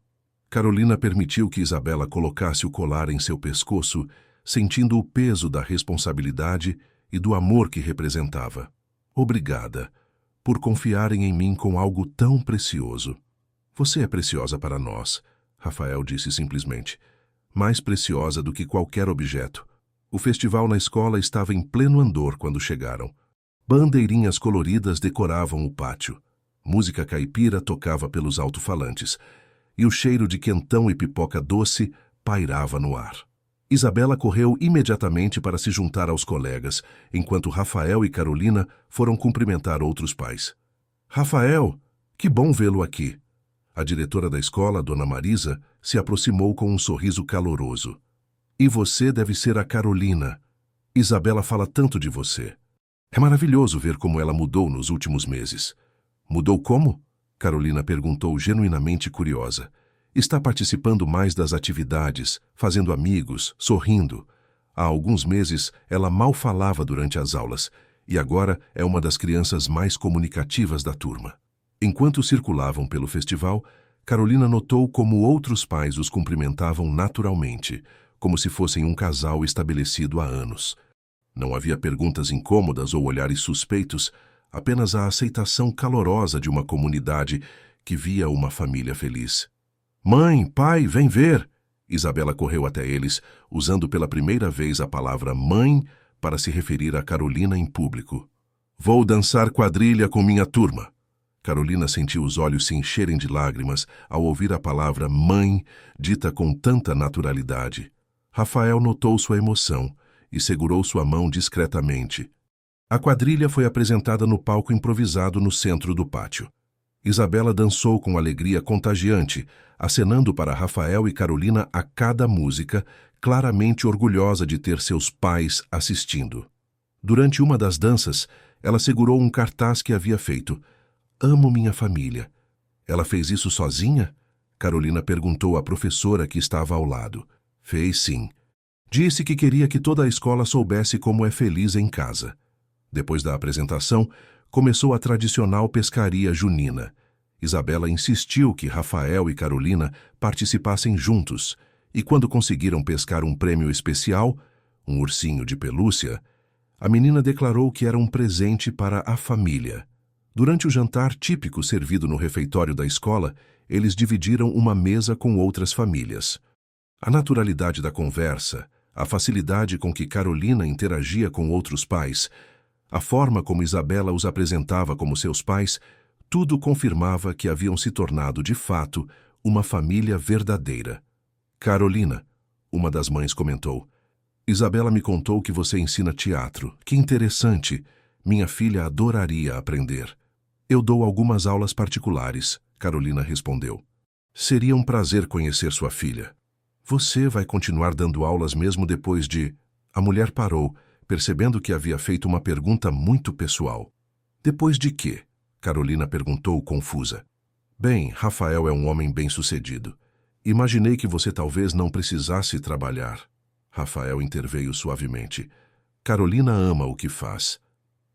Carolina permitiu que Isabela colocasse o colar em seu pescoço, sentindo o peso da responsabilidade e do amor que representava. Obrigada por confiarem em mim com algo tão precioso. Você é preciosa para nós, Rafael disse simplesmente. Mais preciosa do que qualquer objeto. O festival na escola estava em pleno andor quando chegaram. Bandeirinhas coloridas decoravam o pátio. Música caipira tocava pelos alto-falantes. E o cheiro de quentão e pipoca doce pairava no ar. Isabela correu imediatamente para se juntar aos colegas, enquanto Rafael e Carolina foram cumprimentar outros pais. Rafael, que bom vê-lo aqui. A diretora da escola, Dona Marisa, se aproximou com um sorriso caloroso. E você deve ser a Carolina. Isabela fala tanto de você. É maravilhoso ver como ela mudou nos últimos meses. Mudou como? Carolina perguntou genuinamente curiosa. Está participando mais das atividades, fazendo amigos, sorrindo. Há alguns meses ela mal falava durante as aulas e agora é uma das crianças mais comunicativas da turma. Enquanto circulavam pelo festival, Carolina notou como outros pais os cumprimentavam naturalmente, como se fossem um casal estabelecido há anos. Não havia perguntas incômodas ou olhares suspeitos, apenas a aceitação calorosa de uma comunidade que via uma família feliz. Mãe, pai, vem ver! Isabela correu até eles, usando pela primeira vez a palavra mãe para se referir a Carolina em público. Vou dançar quadrilha com minha turma. Carolina sentiu os olhos se encherem de lágrimas ao ouvir a palavra mãe dita com tanta naturalidade. Rafael notou sua emoção e segurou sua mão discretamente. A quadrilha foi apresentada no palco improvisado no centro do pátio. Isabela dançou com alegria contagiante, acenando para Rafael e Carolina a cada música, claramente orgulhosa de ter seus pais assistindo. Durante uma das danças, ela segurou um cartaz que havia feito. Amo minha família. Ela fez isso sozinha? Carolina perguntou à professora que estava ao lado. Fez sim. Disse que queria que toda a escola soubesse como é feliz em casa. Depois da apresentação, começou a tradicional pescaria junina. Isabela insistiu que Rafael e Carolina participassem juntos, e quando conseguiram pescar um prêmio especial, um ursinho de pelúcia, a menina declarou que era um presente para a família. Durante o jantar típico servido no refeitório da escola, eles dividiram uma mesa com outras famílias. A naturalidade da conversa, a facilidade com que Carolina interagia com outros pais, a forma como Isabela os apresentava como seus pais, tudo confirmava que haviam se tornado, de fato, uma família verdadeira. Carolina, uma das mães comentou, Isabela me contou que você ensina teatro. Que interessante. Minha filha adoraria aprender. Eu dou algumas aulas particulares, Carolina respondeu. Seria um prazer conhecer sua filha. Você vai continuar dando aulas mesmo depois de... A mulher parou, percebendo que havia feito uma pergunta muito pessoal. Depois de quê? Carolina perguntou, confusa. Bem, Rafael é um homem bem-sucedido. Imaginei que você talvez não precisasse trabalhar. Rafael interveio suavemente. Carolina ama o que faz.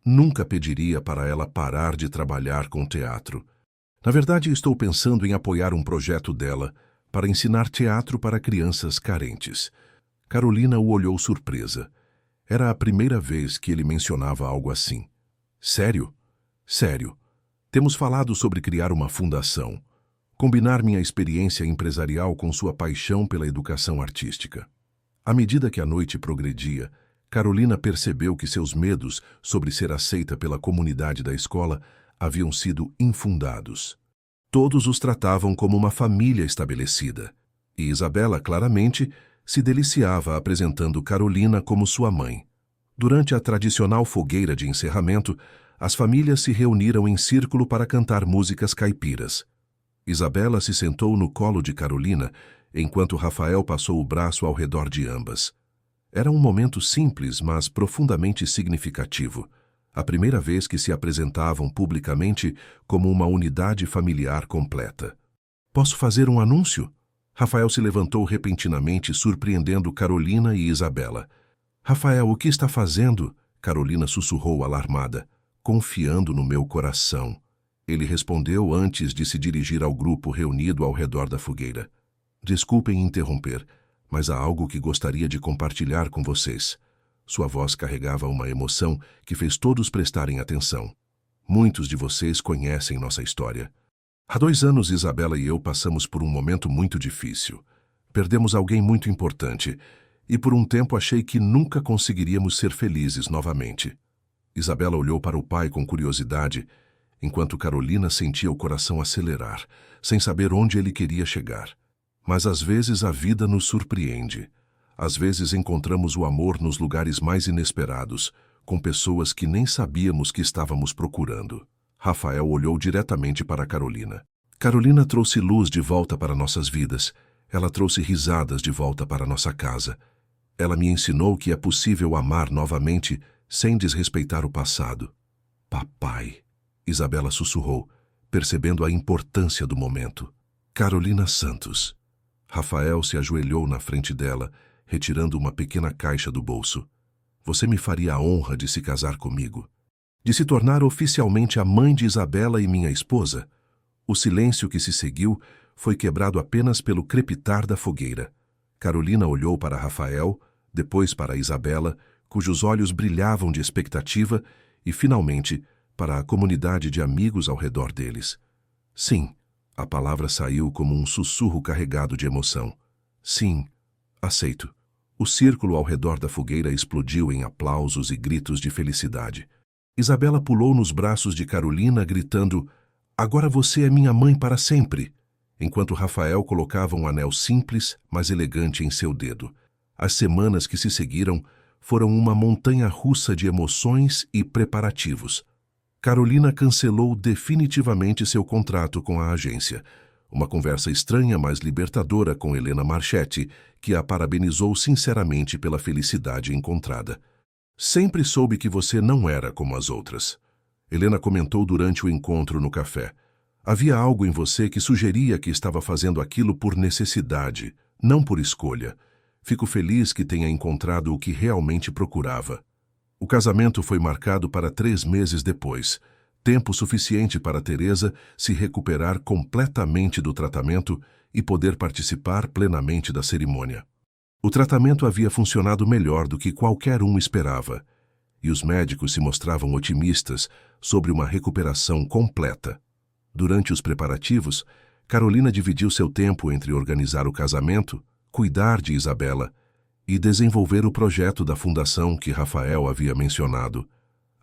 Nunca pediria para ela parar de trabalhar com teatro. Na verdade, estou pensando em apoiar um projeto dela para ensinar teatro para crianças carentes. Carolina o olhou surpresa. Era a primeira vez que ele mencionava algo assim. Sério? Sério. Temos falado sobre criar uma fundação. Combinar minha experiência empresarial com sua paixão pela educação artística. À medida que a noite progredia, Carolina percebeu que seus medos sobre ser aceita pela comunidade da escola haviam sido infundados. Todos os tratavam como uma família estabelecida, e Isabela, claramente, se deliciava apresentando Carolina como sua mãe. Durante a tradicional fogueira de encerramento, as famílias se reuniram em círculo para cantar músicas caipiras. Isabela se sentou no colo de Carolina, enquanto Rafael passou o braço ao redor de ambas. Era um momento simples, mas profundamente significativo. A primeira vez que se apresentavam publicamente como uma unidade familiar completa. Posso fazer um anúncio? Rafael se levantou repentinamente, surpreendendo Carolina e Isabela. Rafael, o que está fazendo? Carolina sussurrou alarmada. Confiando no meu coração. Ele respondeu antes de se dirigir ao grupo reunido ao redor da fogueira. Desculpem interromper, mas há algo que gostaria de compartilhar com vocês. Sua voz carregava uma emoção que fez todos prestarem atenção. Muitos de vocês conhecem nossa história. Há 2 anos, Isabela e eu passamos por um momento muito difícil. Perdemos alguém muito importante, e por um tempo achei que nunca conseguiríamos ser felizes novamente. Isabela olhou para o pai com curiosidade, enquanto Carolina sentia o coração acelerar, sem saber onde ele queria chegar. Mas às vezes a vida nos surpreende. Às vezes encontramos o amor nos lugares mais inesperados, com pessoas que nem sabíamos que estávamos procurando. Rafael olhou diretamente para Carolina. Carolina trouxe luz de volta para nossas vidas. Ela trouxe risadas de volta para nossa casa. Ela me ensinou que é possível amar novamente sem desrespeitar o passado. Papai, Isabela sussurrou, percebendo a importância do momento. Carolina Santos. Rafael se ajoelhou na frente dela, retirando uma pequena caixa do bolso. Você me faria a honra de se casar comigo? De se tornar oficialmente a mãe de Isabela e minha esposa? O silêncio que se seguiu foi quebrado apenas pelo crepitar da fogueira. Carolina olhou para Rafael, depois para Isabela, cujos olhos brilhavam de expectativa, e, finalmente, para a comunidade de amigos ao redor deles. Sim, a palavra saiu como um sussurro carregado de emoção. Sim, aceito. O círculo ao redor da fogueira explodiu em aplausos e gritos de felicidade. Isabela pulou nos braços de Carolina, gritando, agora você é minha mãe para sempre, enquanto Rafael colocava um anel simples, mas elegante em seu dedo. As semanas que se seguiram foram uma montanha-russa de emoções e preparativos. Carolina cancelou definitivamente seu contrato com a agência. Uma conversa estranha, mas libertadora com Helena Marchetti, que a parabenizou sinceramente pela felicidade encontrada. Sempre soube que você não era como as outras. Helena comentou durante o encontro no café. Havia algo em você que sugeria que estava fazendo aquilo por necessidade, não por escolha. Fico feliz que tenha encontrado o que realmente procurava. O casamento foi marcado para 3 meses depois, tempo suficiente para Teresa se recuperar completamente do tratamento e poder participar plenamente da cerimônia. O tratamento havia funcionado melhor do que qualquer um esperava, e os médicos se mostravam otimistas sobre uma recuperação completa. Durante os preparativos, Carolina dividiu seu tempo entre organizar o casamento, cuidar de Isabela e desenvolver o projeto da fundação que Rafael havia mencionado.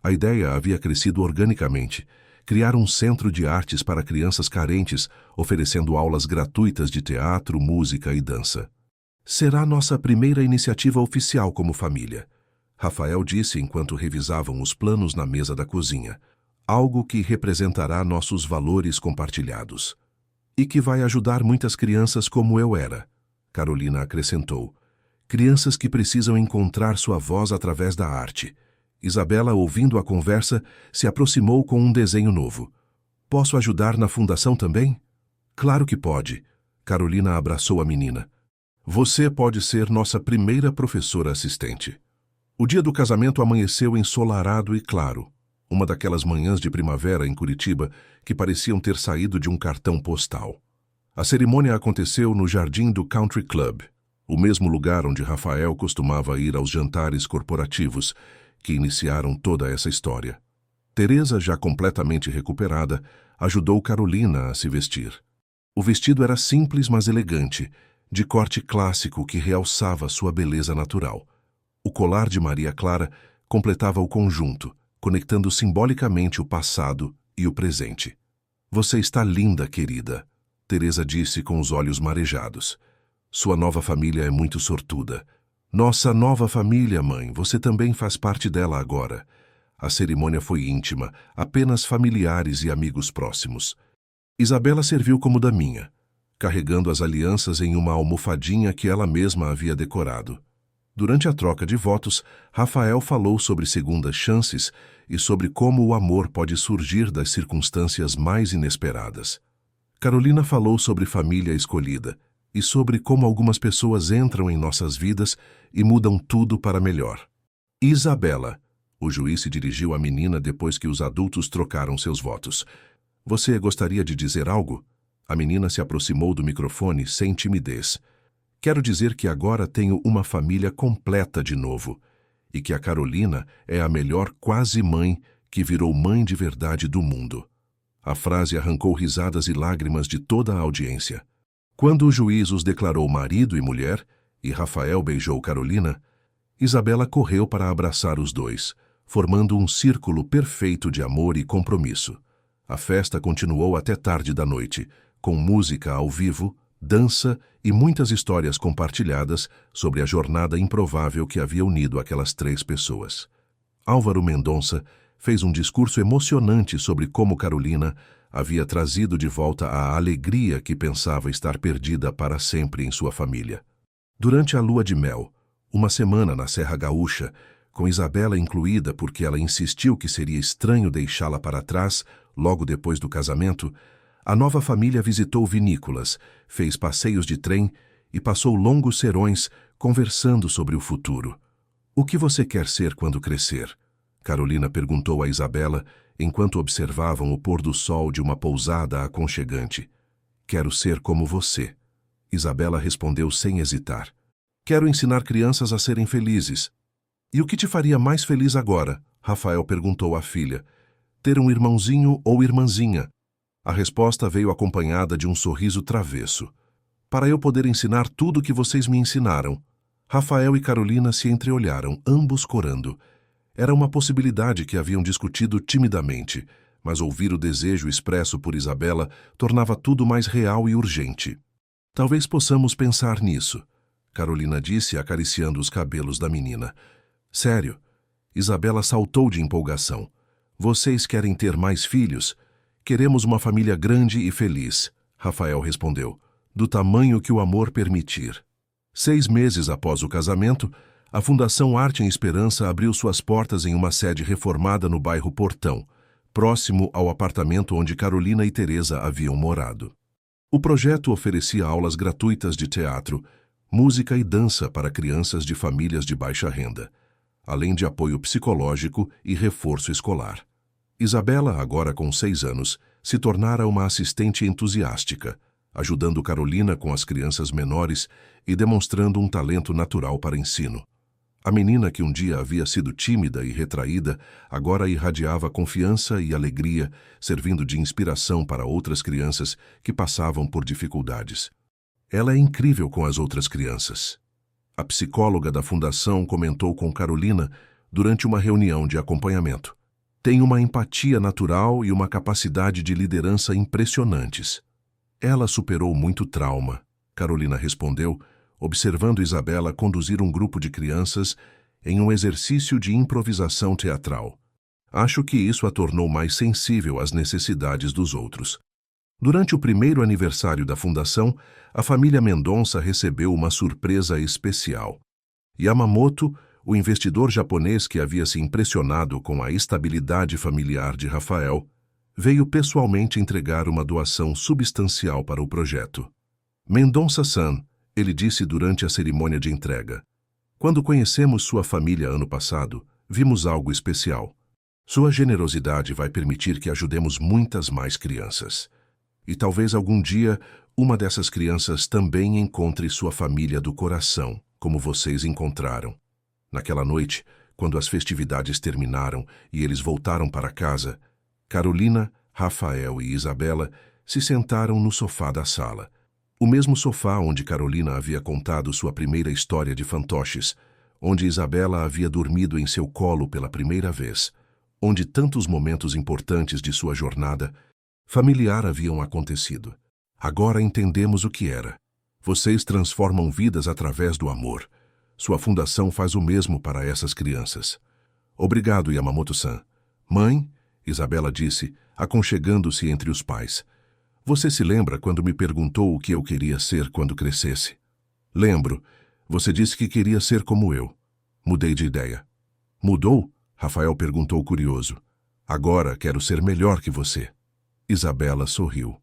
A ideia havia crescido organicamente, criar um centro de artes para crianças carentes, oferecendo aulas gratuitas de teatro, música e dança. Será nossa primeira iniciativa oficial como família, Rafael disse enquanto revisavam os planos na mesa da cozinha. Algo que representará nossos valores compartilhados. E que vai ajudar muitas crianças como eu era, Carolina acrescentou. Crianças que precisam encontrar sua voz através da arte. Isabela, ouvindo a conversa, se aproximou com um desenho novo. Posso ajudar na fundação também? Claro que pode. Carolina abraçou a menina. Você pode ser nossa primeira professora assistente. O dia do casamento amanheceu ensolarado e claro. Uma daquelas manhãs de primavera em Curitiba que pareciam ter saído de um cartão postal. A cerimônia aconteceu no jardim do Country Club, o mesmo lugar onde Rafael costumava ir aos jantares corporativos que iniciaram toda essa história. Teresa, já completamente recuperada, ajudou Carolina a se vestir. O vestido era simples, mas elegante, de corte clássico que realçava sua beleza natural. O colar de Maria Clara completava o conjunto, conectando simbolicamente o passado e o presente. Você está linda, querida, Teresa disse com os olhos marejados. Sua nova família é muito sortuda. Nossa nova família, mãe, você também faz parte dela agora. A cerimônia foi íntima, apenas familiares e amigos próximos. Isabela serviu como daminha, carregando as alianças em uma almofadinha que ela mesma havia decorado. Durante a troca de votos, Rafael falou sobre segundas chances e sobre como o amor pode surgir das circunstâncias mais inesperadas. Carolina falou sobre família escolhida e sobre como algumas pessoas entram em nossas vidas e mudam tudo para melhor. Isabela, o juiz se dirigiu à menina depois que os adultos trocaram seus votos. Você gostaria de dizer algo? A menina se aproximou do microfone sem timidez. Quero dizer que agora tenho uma família completa de novo e que a Carolina é a melhor quase-mãe que virou mãe de verdade do mundo. A frase arrancou risadas e lágrimas de toda a audiência. Quando o juiz os declarou marido e mulher, e Rafael beijou Carolina, Isabela correu para abraçar os dois, formando um círculo perfeito de amor e compromisso. A festa continuou até tarde da noite, com música ao vivo, dança e muitas histórias compartilhadas sobre a jornada improvável que havia unido aquelas 3 pessoas. Álvaro Mendonça fez um discurso emocionante sobre como Carolina havia trazido de volta a alegria que pensava estar perdida para sempre em sua família. Durante a lua de mel, uma semana na Serra Gaúcha, com Isabela incluída porque ela insistiu que seria estranho deixá-la para trás logo depois do casamento, a nova família visitou vinícolas, fez passeios de trem e passou longos serões conversando sobre o futuro. O que você quer ser quando crescer? Carolina perguntou a Isabela enquanto observavam o pôr do sol de uma pousada aconchegante. Quero ser como você. Isabela respondeu sem hesitar. Quero ensinar crianças a serem felizes. E o que te faria mais feliz agora? Rafael perguntou à filha. Ter um irmãozinho ou irmãzinha? A resposta veio acompanhada de um sorriso travesso. Para eu poder ensinar tudo o que vocês me ensinaram. Rafael e Carolina se entreolharam, ambos corando. Era uma possibilidade que haviam discutido timidamente, mas ouvir o desejo expresso por Isabela tornava tudo mais real e urgente. Talvez possamos pensar nisso, Carolina disse, acariciando os cabelos da menina. Sério? Isabela saltou de empolgação. Vocês querem ter mais filhos? Queremos uma família grande e feliz, Rafael respondeu, do tamanho que o amor permitir. 6 meses após o casamento, a Fundação Arte em Esperança abriu suas portas em uma sede reformada no bairro Portão, próximo ao apartamento onde Carolina e Teresa haviam morado. O projeto oferecia aulas gratuitas de teatro, música e dança para crianças de famílias de baixa renda, além de apoio psicológico e reforço escolar. Isabela, agora com 6 anos, se tornara uma assistente entusiástica, ajudando Carolina com as crianças menores e demonstrando um talento natural para ensino. A menina, que um dia havia sido tímida e retraída, agora irradiava confiança e alegria, servindo de inspiração para outras crianças que passavam por dificuldades. Ela é incrível com as outras crianças. A psicóloga da fundação comentou com Carolina durante uma reunião de acompanhamento. Tem uma empatia natural e uma capacidade de liderança impressionantes. Ela superou muito trauma, Carolina respondeu, observando Isabela conduzir um grupo de crianças em um exercício de improvisação teatral. Acho que isso a tornou mais sensível às necessidades dos outros. Durante o primeiro aniversário da fundação, a família Mendonça recebeu uma surpresa especial. Yamamoto, o investidor japonês que havia se impressionado com a estabilidade familiar de Rafael, veio pessoalmente entregar uma doação substancial para o projeto. Mendonça-san, ele disse durante a cerimônia de entrega. Quando conhecemos sua família ano passado, vimos algo especial. Sua generosidade vai permitir que ajudemos muitas mais crianças. E talvez algum dia uma dessas crianças também encontre sua família do coração, como vocês encontraram. Naquela noite, quando as festividades terminaram e eles voltaram para casa, Carolina, Rafael e Isabela se sentaram no sofá da sala. O mesmo sofá onde Carolina havia contado sua primeira história de fantoches, onde Isabela havia dormido em seu colo pela primeira vez, onde tantos momentos importantes de sua jornada familiar haviam acontecido. Agora entendemos o que era. Vocês transformam vidas através do amor. Sua fundação faz o mesmo para essas crianças. Obrigado, Yamamoto-san. Mãe, Isabela disse, aconchegando-se entre os pais. Você se lembra quando me perguntou o que eu queria ser quando crescesse? Lembro. Você disse que queria ser como eu. Mudei de ideia. Mudou? Rafael perguntou curioso. Agora quero ser melhor que você. Isabela sorriu.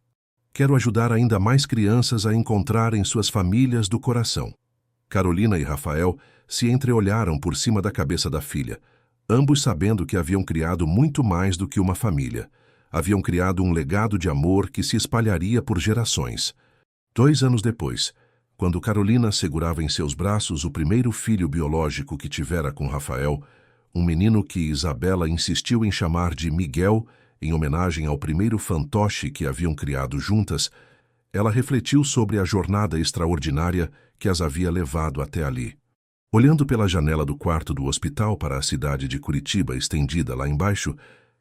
Quero ajudar ainda mais crianças a encontrarem suas famílias do coração. Carolina e Rafael se entreolharam por cima da cabeça da filha, ambos sabendo que haviam criado muito mais do que uma família. Haviam criado um legado de amor que se espalharia por gerações. 2 anos depois, quando Carolina segurava em seus braços o primeiro filho biológico que tivera com Rafael, um menino que Isabela insistiu em chamar de Miguel, em homenagem ao primeiro fantoche que haviam criado juntas, ela refletiu sobre a jornada extraordinária que as havia levado até ali. Olhando pela janela do quarto do hospital para a cidade de Curitiba estendida lá embaixo,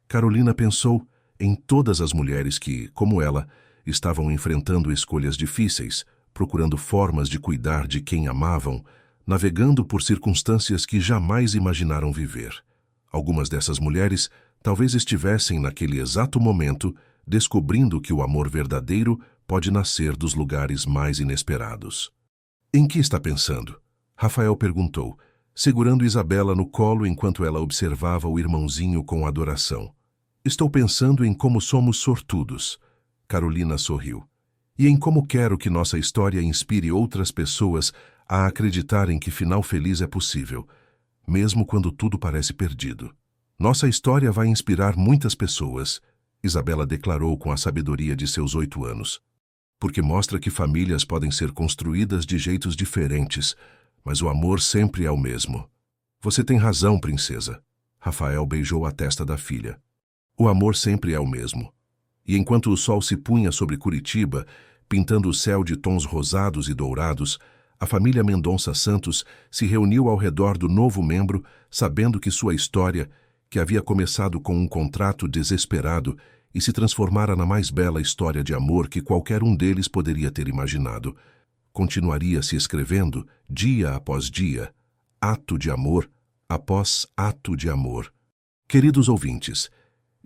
Carolina pensou em todas as mulheres que, como ela, estavam enfrentando escolhas difíceis, procurando formas de cuidar de quem amavam, navegando por circunstâncias que jamais imaginaram viver. Algumas dessas mulheres talvez estivessem naquele exato momento descobrindo que o amor verdadeiro pode nascer dos lugares mais inesperados. Em que está pensando? Rafael perguntou, segurando Isabela no colo enquanto ela observava o irmãozinho com adoração. Estou pensando em como somos sortudos. Carolina sorriu. E em como quero que nossa história inspire outras pessoas a acreditarem que final feliz é possível, mesmo quando tudo parece perdido. Nossa história vai inspirar muitas pessoas, Isabela declarou com a sabedoria de seus 8 anos. Porque mostra que famílias podem ser construídas de jeitos diferentes, mas o amor sempre é o mesmo. Você tem razão, princesa. Rafael beijou a testa da filha. O amor sempre é o mesmo. E enquanto o sol se punha sobre Curitiba, pintando o céu de tons rosados e dourados, a família Mendonça Santos se reuniu ao redor do novo membro, sabendo que sua história, que havia começado com um contrato desesperado e se transformara na mais bela história de amor que qualquer um deles poderia ter imaginado, continuaria se escrevendo dia após dia, ato de amor após ato de amor. Queridos ouvintes,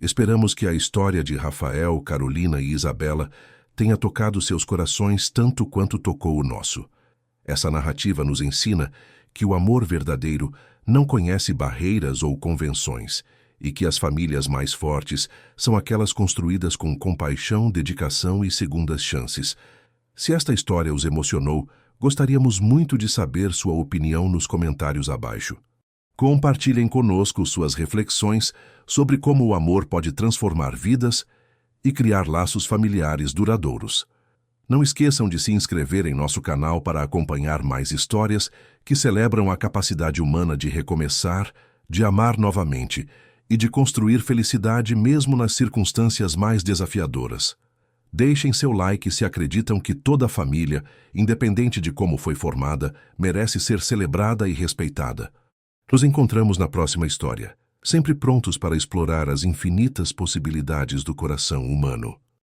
esperamos que a história de Rafael, Carolina e Isabela tenha tocado seus corações tanto quanto tocou o nosso. Essa narrativa nos ensina que o amor verdadeiro não conhece barreiras ou convenções. e que as famílias mais fortes são aquelas construídas com compaixão, dedicação e segundas chances. Se esta história os emocionou, gostaríamos muito de saber sua opinião nos comentários abaixo. Compartilhem conosco suas reflexões sobre como o amor pode transformar vidas e criar laços familiares duradouros. Não esqueçam de se inscrever em nosso canal para acompanhar mais histórias que celebram a capacidade humana de recomeçar, de amar novamente e de construir felicidade mesmo nas circunstâncias mais desafiadoras. Deixem seu like se acreditam que toda família, independente de como foi formada, merece ser celebrada e respeitada. Nos encontramos na próxima história, sempre prontos para explorar as infinitas possibilidades do coração humano.